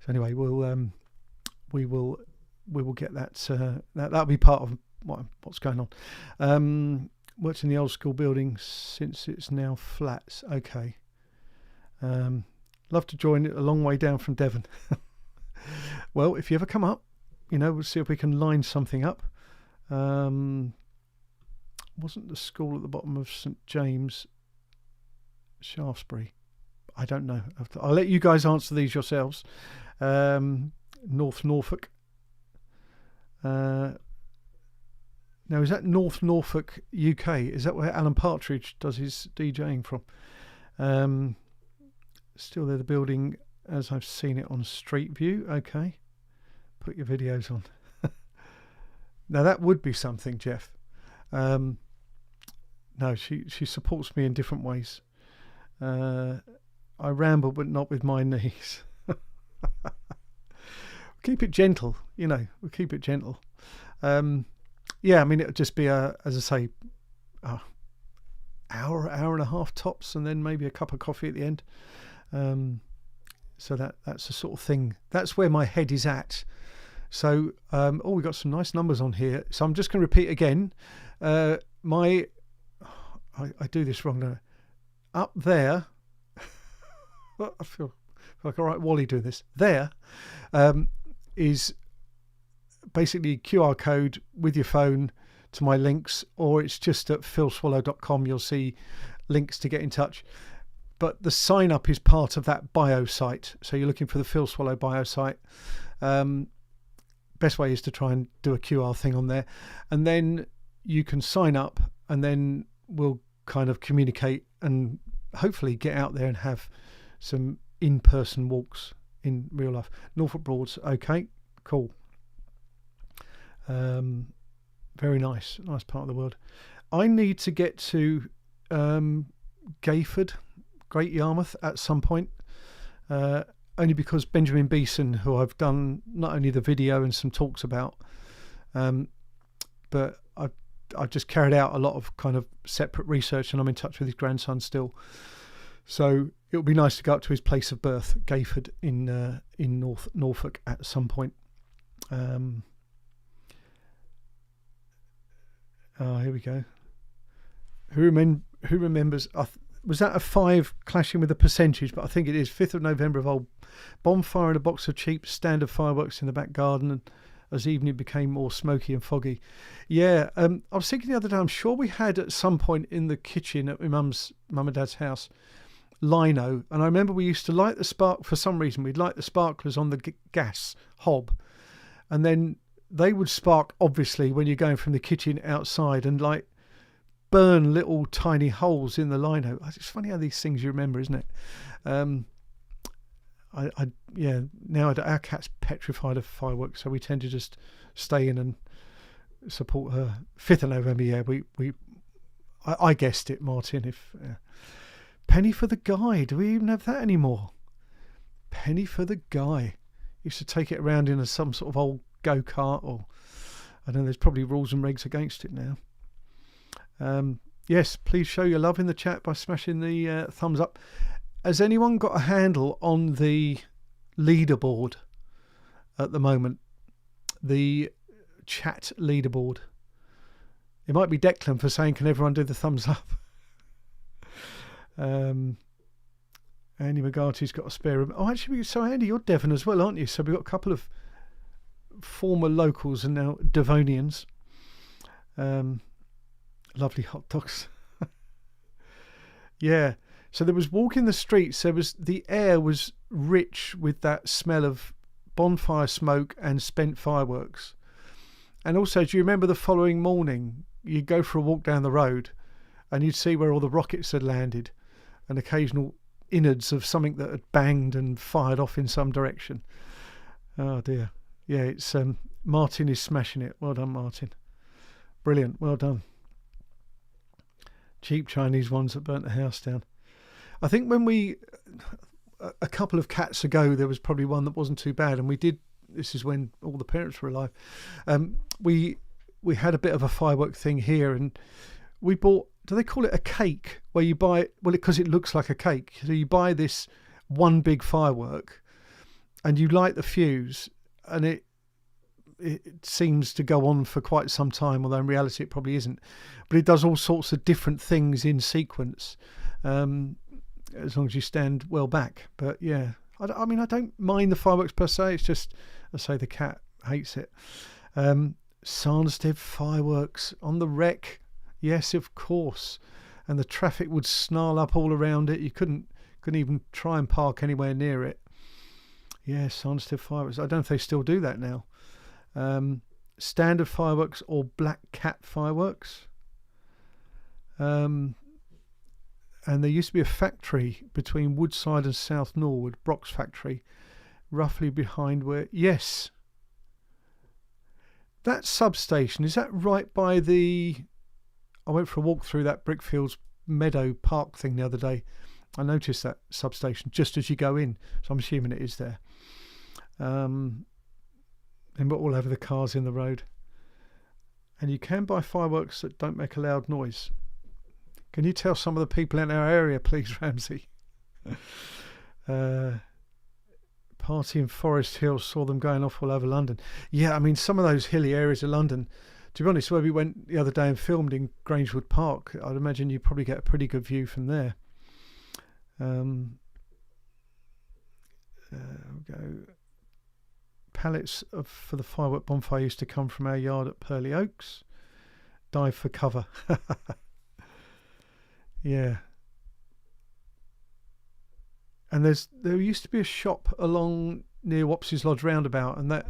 So anyway, we will get that. That'll be part of what's going on. Worked in the old school building since it's now flats. Okay. Love to join it a long way down from Devon. Well, if you ever come up, we'll see if we can line something up. Wasn't the school at the bottom of St James, Shaftesbury? I don't know. I'll let you guys answer these yourselves. North Norfolk. Now, is that North Norfolk, UK? Is that where Alan Partridge does his DJing from? Still there, the building as I've seen it on Street View. Okay. Put your videos on. Now, that would be something, Jeff. No, she supports me in different ways. I ramble, but not with my knees. Keep it gentle, we'll keep it gentle. Yeah, I mean, it'll just be as I say, hour and a half tops, and then maybe a cup of coffee at the end. So that's the sort of thing. That's where my head is at. So, we've got some nice numbers on here. So I'm just going to repeat again. I do this wrong now. Up there, I feel like all right, Wally doing this. There is basically QR code with your phone to my links, or it's just at philswallow.com. You'll see links to get in touch. But the sign up is part of that bio site. So you're looking for the Phil Swallow bio site. Best way is to try and do a QR thing on there, and then you can sign up, and then we'll kind of communicate and hopefully get out there and have some in-person walks in real life. Norfolk Broads, okay, cool. Very nice part of the world. I need to get to Gayford, Great Yarmouth at some point, only because Benjamin Beeson, who I've done not only the video and some talks about, But I've just carried out a lot of kind of separate research, and I'm in touch with his grandson still. So it would be nice to go up to his place of birth, Gayford, in Norfolk at some point. Oh, here we go. Who remembers? Was that a 5 clashing with a percentage? But I think it is. 5th of November of old. Bonfire and a box of cheap standard fireworks in the back garden, and as evening became more smoky and foggy. Yeah, I was thinking the other day, I'm sure we had at some point in the kitchen at my mum and dad's house, lino, and I remember we used to light the spark, for some reason we'd light the sparklers on the gas hob, and then they would spark obviously when you're going from the kitchen outside and like burn little tiny holes in the lino. It's funny how these things you remember, isn't it? Now our cat's petrified of fireworks, so we tend to just stay in and support her. 5th of November, yeah, I guessed it, Martin. Penny for the guy. Do we even have that anymore? Penny for the guy. Used to take it around in some sort of old go-kart, or I don't know, there's probably rules and regs against it now. Yes, please show your love in the chat by smashing the thumbs up. Has anyone got a handle on the leaderboard at the moment? The chat leaderboard. It might be Declan for saying, can everyone do the thumbs up? Andy McGarty's got a spare room. Oh, actually, so Andy, you're Devon as well, aren't you? So we've got a couple of former locals and now Devonians. Lovely hot dogs. Yeah. So there was walking the streets. The air was rich with that smell of bonfire smoke and spent fireworks. And also, do you remember the following morning? You'd go for a walk down the road, and you'd see where all the rockets had landed, and occasional innards of something that had banged and fired off in some direction. Oh dear. Yeah, it's Martin is smashing it. Well done, Martin. Brilliant. Well done. Cheap Chinese ones that burnt the house down. I think when a couple of cats ago, there was probably one that wasn't too bad, and this is when all the parents were alive. We had a bit of a firework thing here, and we bought, do they call it a cake, where you buy it, well, because it looks like a cake. So you buy this one big firework and you light the fuse, and it seems to go on for quite some time, although in reality it probably isn't. But it does all sorts of different things in sequence, as long as you stand well back. But yeah, I mean, I don't mind the fireworks per se. It's just, I say the cat hates it. Sandsted fireworks on the wreck. Yes, of course. And the traffic would snarl up all around it. You couldn't even try and park anywhere near it. Yeah, Sandsted fireworks. I don't know if they still do that now. Standard fireworks or Black Cat fireworks. And there used to be a factory between Woodside and South Norwood, Brock's factory, roughly behind where... Yes. That substation, is that right by the... I went for a walk through that Brickfields Meadow Park thing the other day. I noticed that substation just as you go in, so I'm assuming it is there. And we're all over the cars in the road. And you can buy fireworks that don't make a loud noise. Can you tell some of the people in our area, please, Ramsey? Party in Forest Hill, saw them going off all over London. Yeah, I mean, some of those hilly areas of London, to be honest, where we went the other day and filmed in Grangewood Park, I'd imagine you probably get a pretty good view from there. We'll go. Pallets for the firework bonfire used to come from our yard at Purley Oaks. Dive for cover. Yeah. And there used to be a shop along near Wops's Lodge roundabout, and that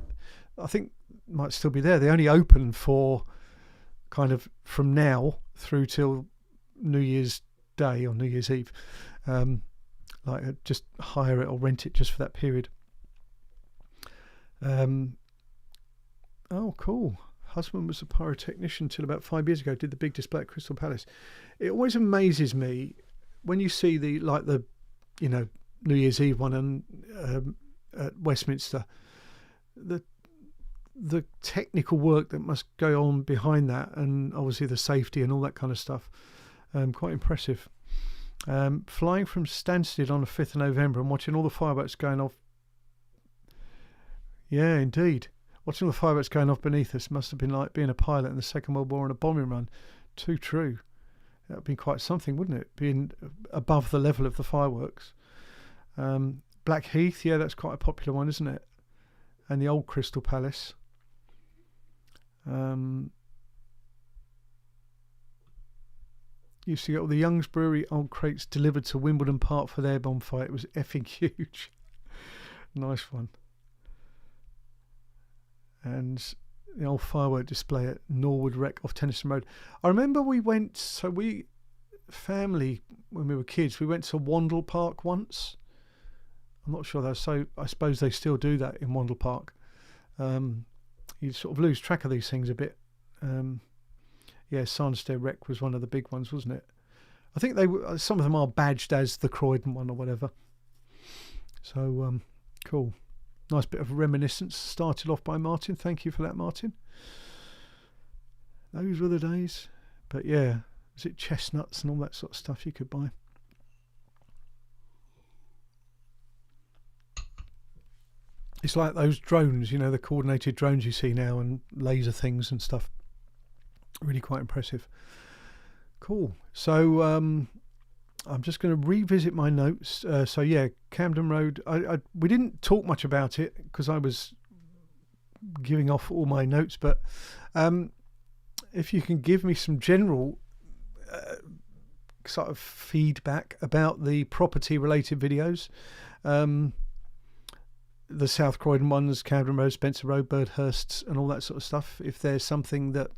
I think might still be there. They only open for kind of from now through till New Year's Day or New Year's Eve. Like just hire it or rent it just for that period. Oh, cool. Husband was a pyrotechnician till about 5 years ago. Did the big display at Crystal Palace. It always amazes me when you see the New Year's Eve one at Westminster. The the technical work that must go on behind that, and obviously the safety and all that kind of stuff. Quite impressive. Flying from Stansted on the 5th of November and watching all the fireworks going off. Yeah, indeed. Watching all the fireworks going off beneath us must have been like being a pilot in the Second World War on a bombing run. Too true. That would be quite something, wouldn't it? Being above the level of the fireworks. Blackheath, yeah, that's quite a popular one, isn't it? And the old Crystal Palace. Used to get all the Young's Brewery old crates delivered to Wimbledon Park for their bonfire. It was effing huge. Nice one. And the old firework display at Norwood Rec off Tennyson Road. I remember family, when we were kids, we went to Wandle Park once. I'm not sure I suppose they still do that in Wandle Park. You sort of lose track of these things a bit. Yeah, Sarnstead Rec was one of the big ones, wasn't it? I think some of them are badged as the Croydon one or whatever. So, cool. Nice bit of reminiscence started off by Martin. Thank you for that, Martin. Those were the days. But yeah, was it chestnuts and all that sort of stuff you could buy? It's like those drones, the coordinated drones you see now and laser things and stuff. Really quite impressive. Cool. So I'm just going to revisit my notes. So yeah, Campden Road. We didn't talk much about it because I was giving off all my notes. But if you can give me some general sort of feedback about the property-related videos, the South Croydon ones, Campden Road, Spencer Road, Birdhursts, and all that sort of stuff. If there's something that,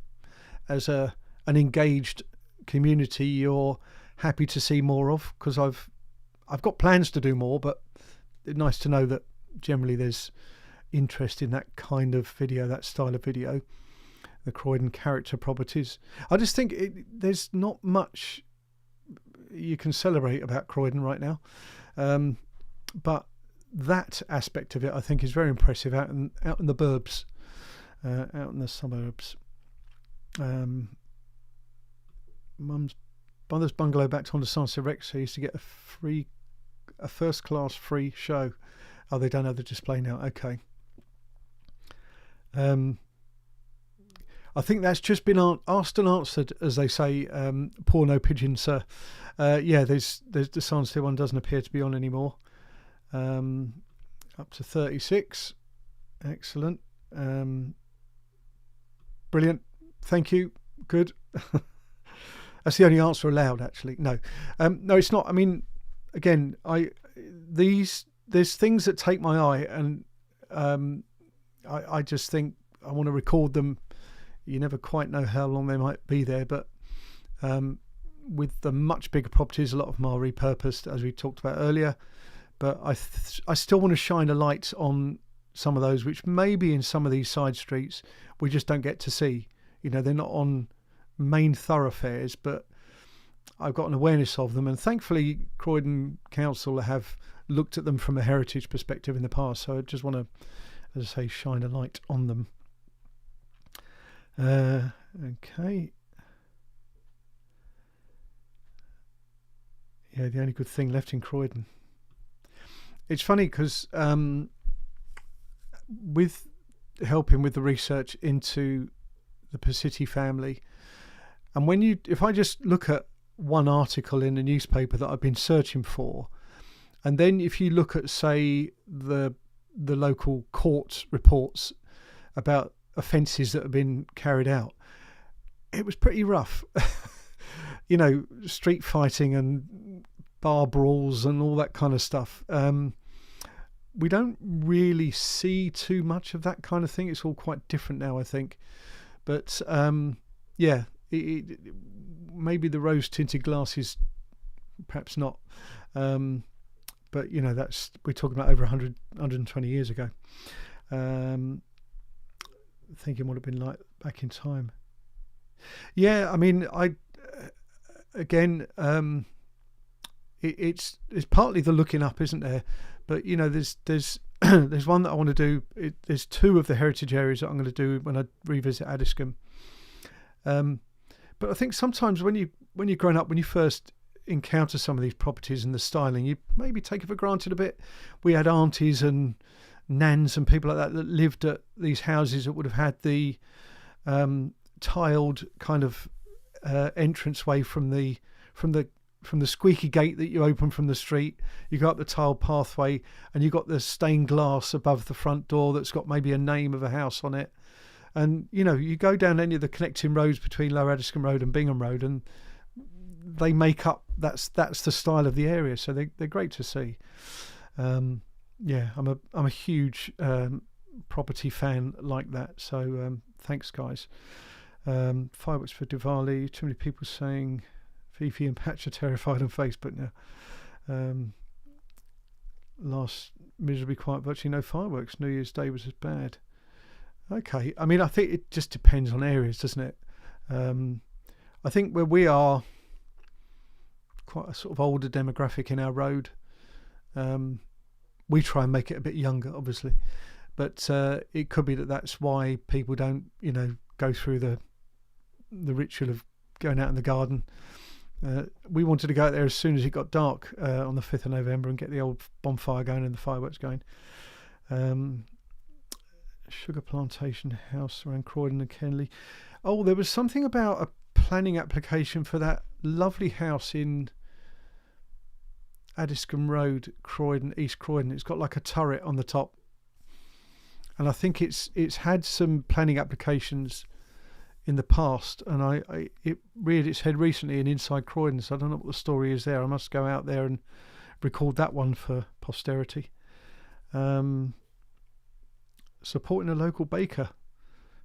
as an engaged community, you're happy to see more of, because I've got plans to do more, but it's nice to know that generally there's interest in that kind of video, that style of video, the Croydon character properties. I just think there's not much you can celebrate about Croydon right now, but that aspect of it I think is very impressive out in the burbs, out in the suburbs. Mother's bungalow back on the Sunset Rex, so I used to get a first class free show. Oh, they don't have the display now. Okay. I think that's just been asked and answered, as they say. Poor no pigeon, sir. Yeah, there's the Sunset one doesn't appear to be on anymore. Up to 36. Excellent. Brilliant. Thank you. Good. That's the only answer allowed, actually. No, it's not. I mean, again, there's things that take my eye, and I just think I want to record them. You never quite know how long they might be there, but with the much bigger properties, a lot of them are repurposed, as we talked about earlier. But I still want to shine a light on some of those, which maybe in some of these side streets we just don't get to see. They're not on main thoroughfares, but I've got an awareness of them, and thankfully Croydon Council have looked at them from a heritage perspective in the past, so I just want to, as I say, shine a light on them. Okay. Yeah, the only good thing left in Croydon. It's funny because with helping with the research into the Pacitti family, and if I just look at one article in a newspaper that I've been searching for, and then if you look at, say, the local court reports about offences that have been carried out, it was pretty rough. Street fighting and bar brawls and all that kind of stuff. We don't really see too much of that kind of thing. It's all quite different now, I think. But yeah, maybe the rose-tinted glasses, perhaps not. But we're talking about over 120 years ago. Thinking what it would have been like back in time. Yeah, I mean, it's partly the looking up, isn't there? But there's there's one that I want to do. There's two of the heritage areas that I'm going to do when I revisit Addiscombe. But I think sometimes when you're growing up, when you first encounter some of these properties and the styling, you maybe take it for granted a bit. We had aunties and nans and people like that lived at these houses that would have had the tiled kind of entranceway from the squeaky gate that you open from the street. You go up the tiled pathway and you've got the stained glass above the front door that's got maybe a name of a house on it. And, you know, you go down any of the connecting roads between Lower Addiscombe Road and Bingham Road and they make up, that's the style of the area. So they're great to see. Yeah, I'm a huge property fan like that. So thanks, guys. Fireworks for Diwali. Too many people saying Fifi and Patch are terrified on Facebook now. Last miserably quiet, virtually no fireworks. New Year's Day was as bad. Okay, I mean, I think it just depends on areas, doesn't it? I think where we are quite a sort of older demographic in our road, we try and make it a bit younger, obviously, but it could be that that's why people don't, you know, go through the ritual of going out in the garden. We wanted to go out there as soon as it got dark on the 5th of November and get the old bonfire going and the fireworks going. Sugar plantation house around Croydon and Kenley. Oh, there was something about a planning application for that lovely house in Addiscombe Road, Croydon, East Croydon. It's got like a turret on the top, and I think it's had some planning applications in the past, and it reared its head recently in inside Croydon, so I don't know what the story is there. I must go out there and record that one for posterity. Supporting a local baker,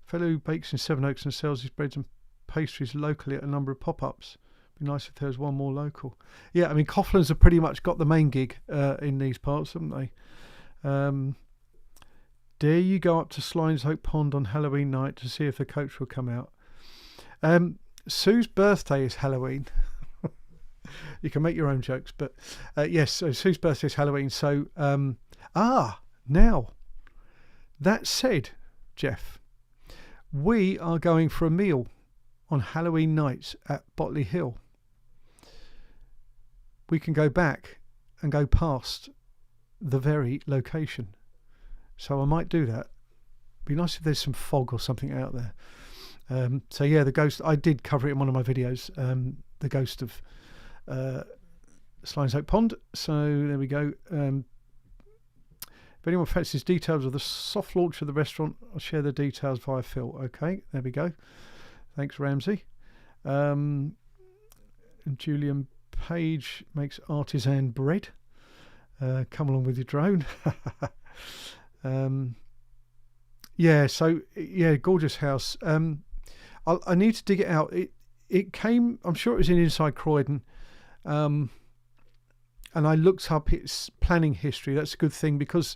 fellow who bakes in Sevenoaks and sells his breads and pastries locally at a number of pop-ups. Be nice if there was one more local. Yeah, I mean, Coughlan's have pretty much got the main gig in these parts, haven't they? Dare you go up to Sline's Hope Pond on Halloween night to see if the coach will come out? Sue's birthday is Halloween. You can make your own jokes, but yes, so Sue's birthday is Halloween. So, now, that said, Jeff, we are going for a meal on Halloween nights at Botley Hill. We can go back and go past the very location. So I might do that. Be nice if there's some fog or something out there. So yeah, the ghost, I did cover it in one of my videos, the ghost of Sline's Hope Pond. So there we go. If anyone fancies details of the soft launch of the restaurant, I'll share the details via Phil. Okay, there we go. Thanks, Ramsey. And Julian Page makes artisan bread. Come along with your drone. Yeah, so yeah, gorgeous house. I need to dig it out. It came, I'm sure it was in inside Croydon. And I looked up its planning history. That's a good thing because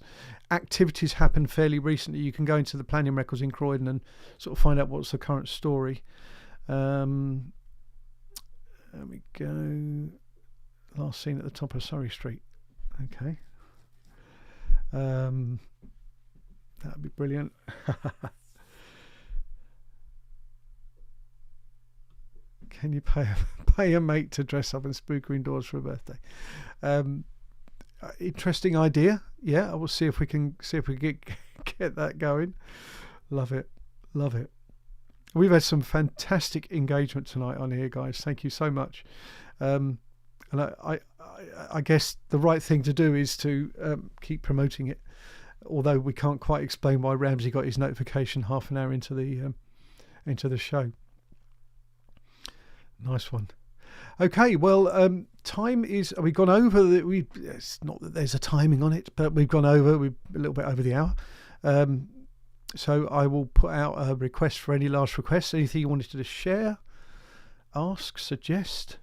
activities happened fairly recently. You can go into the planning records in Croydon and sort of find out what's the current story. There we go. Last seen at the top of Surrey Street. Okay. That'd be brilliant. Can you pay a mate to dress up and spook her indoors for a birthday? Interesting idea. Yeah, I will see if we can get that going. Love it. We've had some fantastic engagement tonight on here, guys. Thank you so much. And I guess the right thing to do is to keep promoting it. Although we can't quite explain why Ramsey got his notification half an hour into the show. Nice one. Okay, well, time is. We've gone over. It's not that there's a timing on it, but we've gone over. We're a little bit over the hour. So I will put out a request for any last requests. Anything you wanted to share, ask, suggest.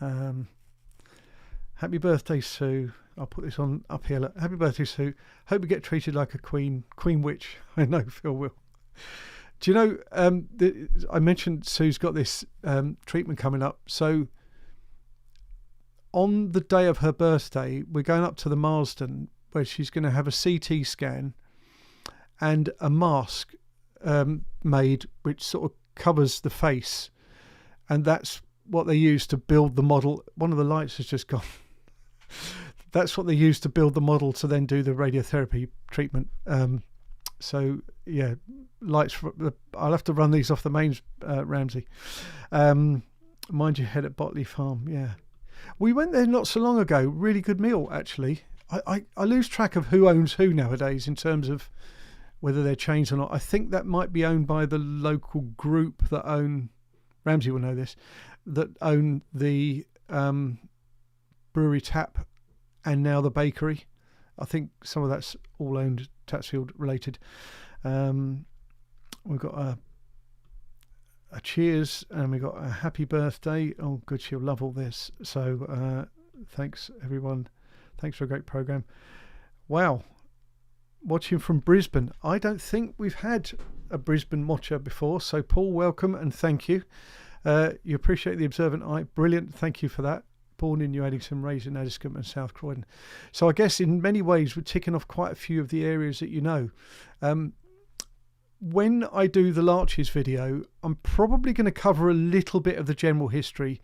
Happy birthday, Sue. I'll put this on up here. Look. Happy birthday, Sue. Hope you get treated like a queen witch. I know Phil will. Do you know, I mentioned Sue's got this treatment coming up. So on the day of her birthday, we're going up to the Marsden where she's going to have a CT scan and a mask made which sort of covers the face, and that's what they use to build the model. One of the lights has just gone. That's what they use to build the model to then do the radiotherapy treatment. So yeah, lights. I'll have to run these off the mains, Ramsey. Mind your head at Botley Farm. Yeah, we went there not so long ago. Really good meal, actually. I lose track of who owns who nowadays in terms of whether they're chains or not. I think that might be owned by the local group that own. Ramsey will know this. That own the brewery tap and now the bakery. I think some of that's all owned Tatsfield related. We've got a cheers and we've got a happy birthday. Oh good, she'll love all this. So thanks everyone. Thanks for a great program. Wow, watching from Brisbane. I don't think we've had a Brisbane watcher before, so Paul, welcome and thank you. You appreciate the observant eye. Brilliant, thank you for that. Born in New Addington, raised in Addiscombe and South Croydon. So I guess in many ways we're ticking off quite a few of the areas that you know. When I do the Larches video, I'm probably going to cover a little bit of the general history.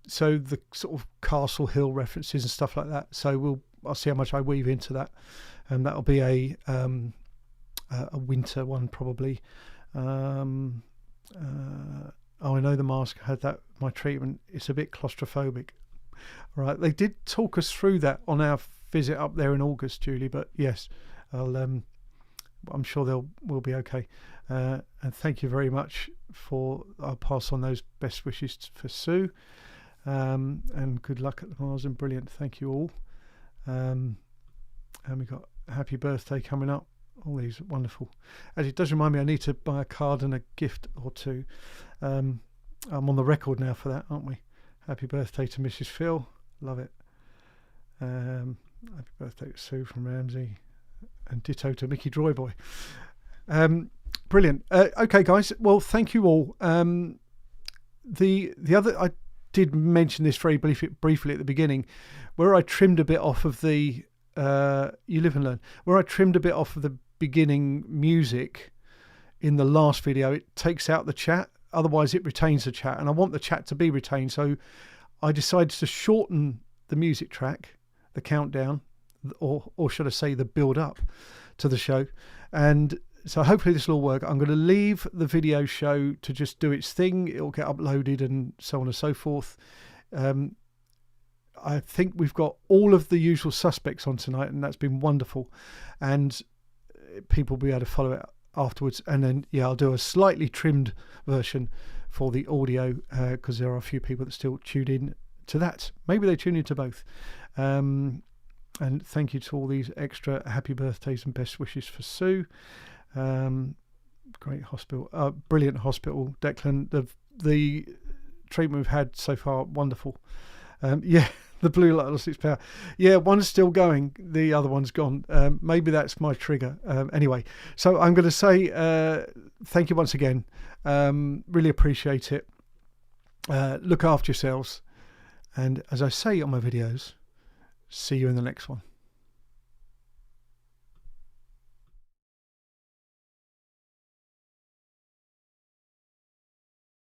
So the sort of Castle Hill references and stuff like that. So I'll see how much I weave into that. And that'll be a winter one probably. Oh, I know the mask had that. My treatment, it's a bit claustrophobic. Right, they did talk us through that on our visit up there in August, Julie. But yes, I'm sure we'll be okay. And thank you very much I'll pass on those best wishes for Sue. And good luck at the Mars and brilliant. Thank you all. And we got happy birthday coming up. All these wonderful. As it does remind me, I need to buy a card and a gift or two. I'm on the record now for that, aren't we? Happy birthday to Mrs. Phil. Love it. Happy birthday to Sue from Ramsey. And ditto to Mickey Droyboy. Brilliant. Okay, guys. Well, thank you all. The other, I did mention this very briefly at the beginning, where I trimmed a bit off of the You Live and Learn, where I trimmed a bit off of the beginning music in the last video. It takes out the chat, otherwise it retains the chat, and I want the chat to be retained, so I decided to shorten the music track, the countdown, or should I say the build up to the show. And so hopefully this will all work. I'm going to leave the video show to just do its thing. It'll get uploaded and so on and so forth. I think we've got all of the usual suspects on tonight, and that's been wonderful. And people will be able to follow it afterwards. And then, yeah, I'll do a slightly trimmed version for the audio because there are a few people that still tuned in to that. Maybe they tune into both. And thank you to all these extra happy birthdays and best wishes for Sue. Great hospital, brilliant hospital, Declan. The treatment we've had so far, wonderful. Yeah, the blue light lost its power. Yeah, one's still going, the other one's gone. Maybe that's my trigger. Anyway, so I'm going to say thank you once again. Really appreciate it. Look after yourselves. And as I say on my videos, see you in the next one.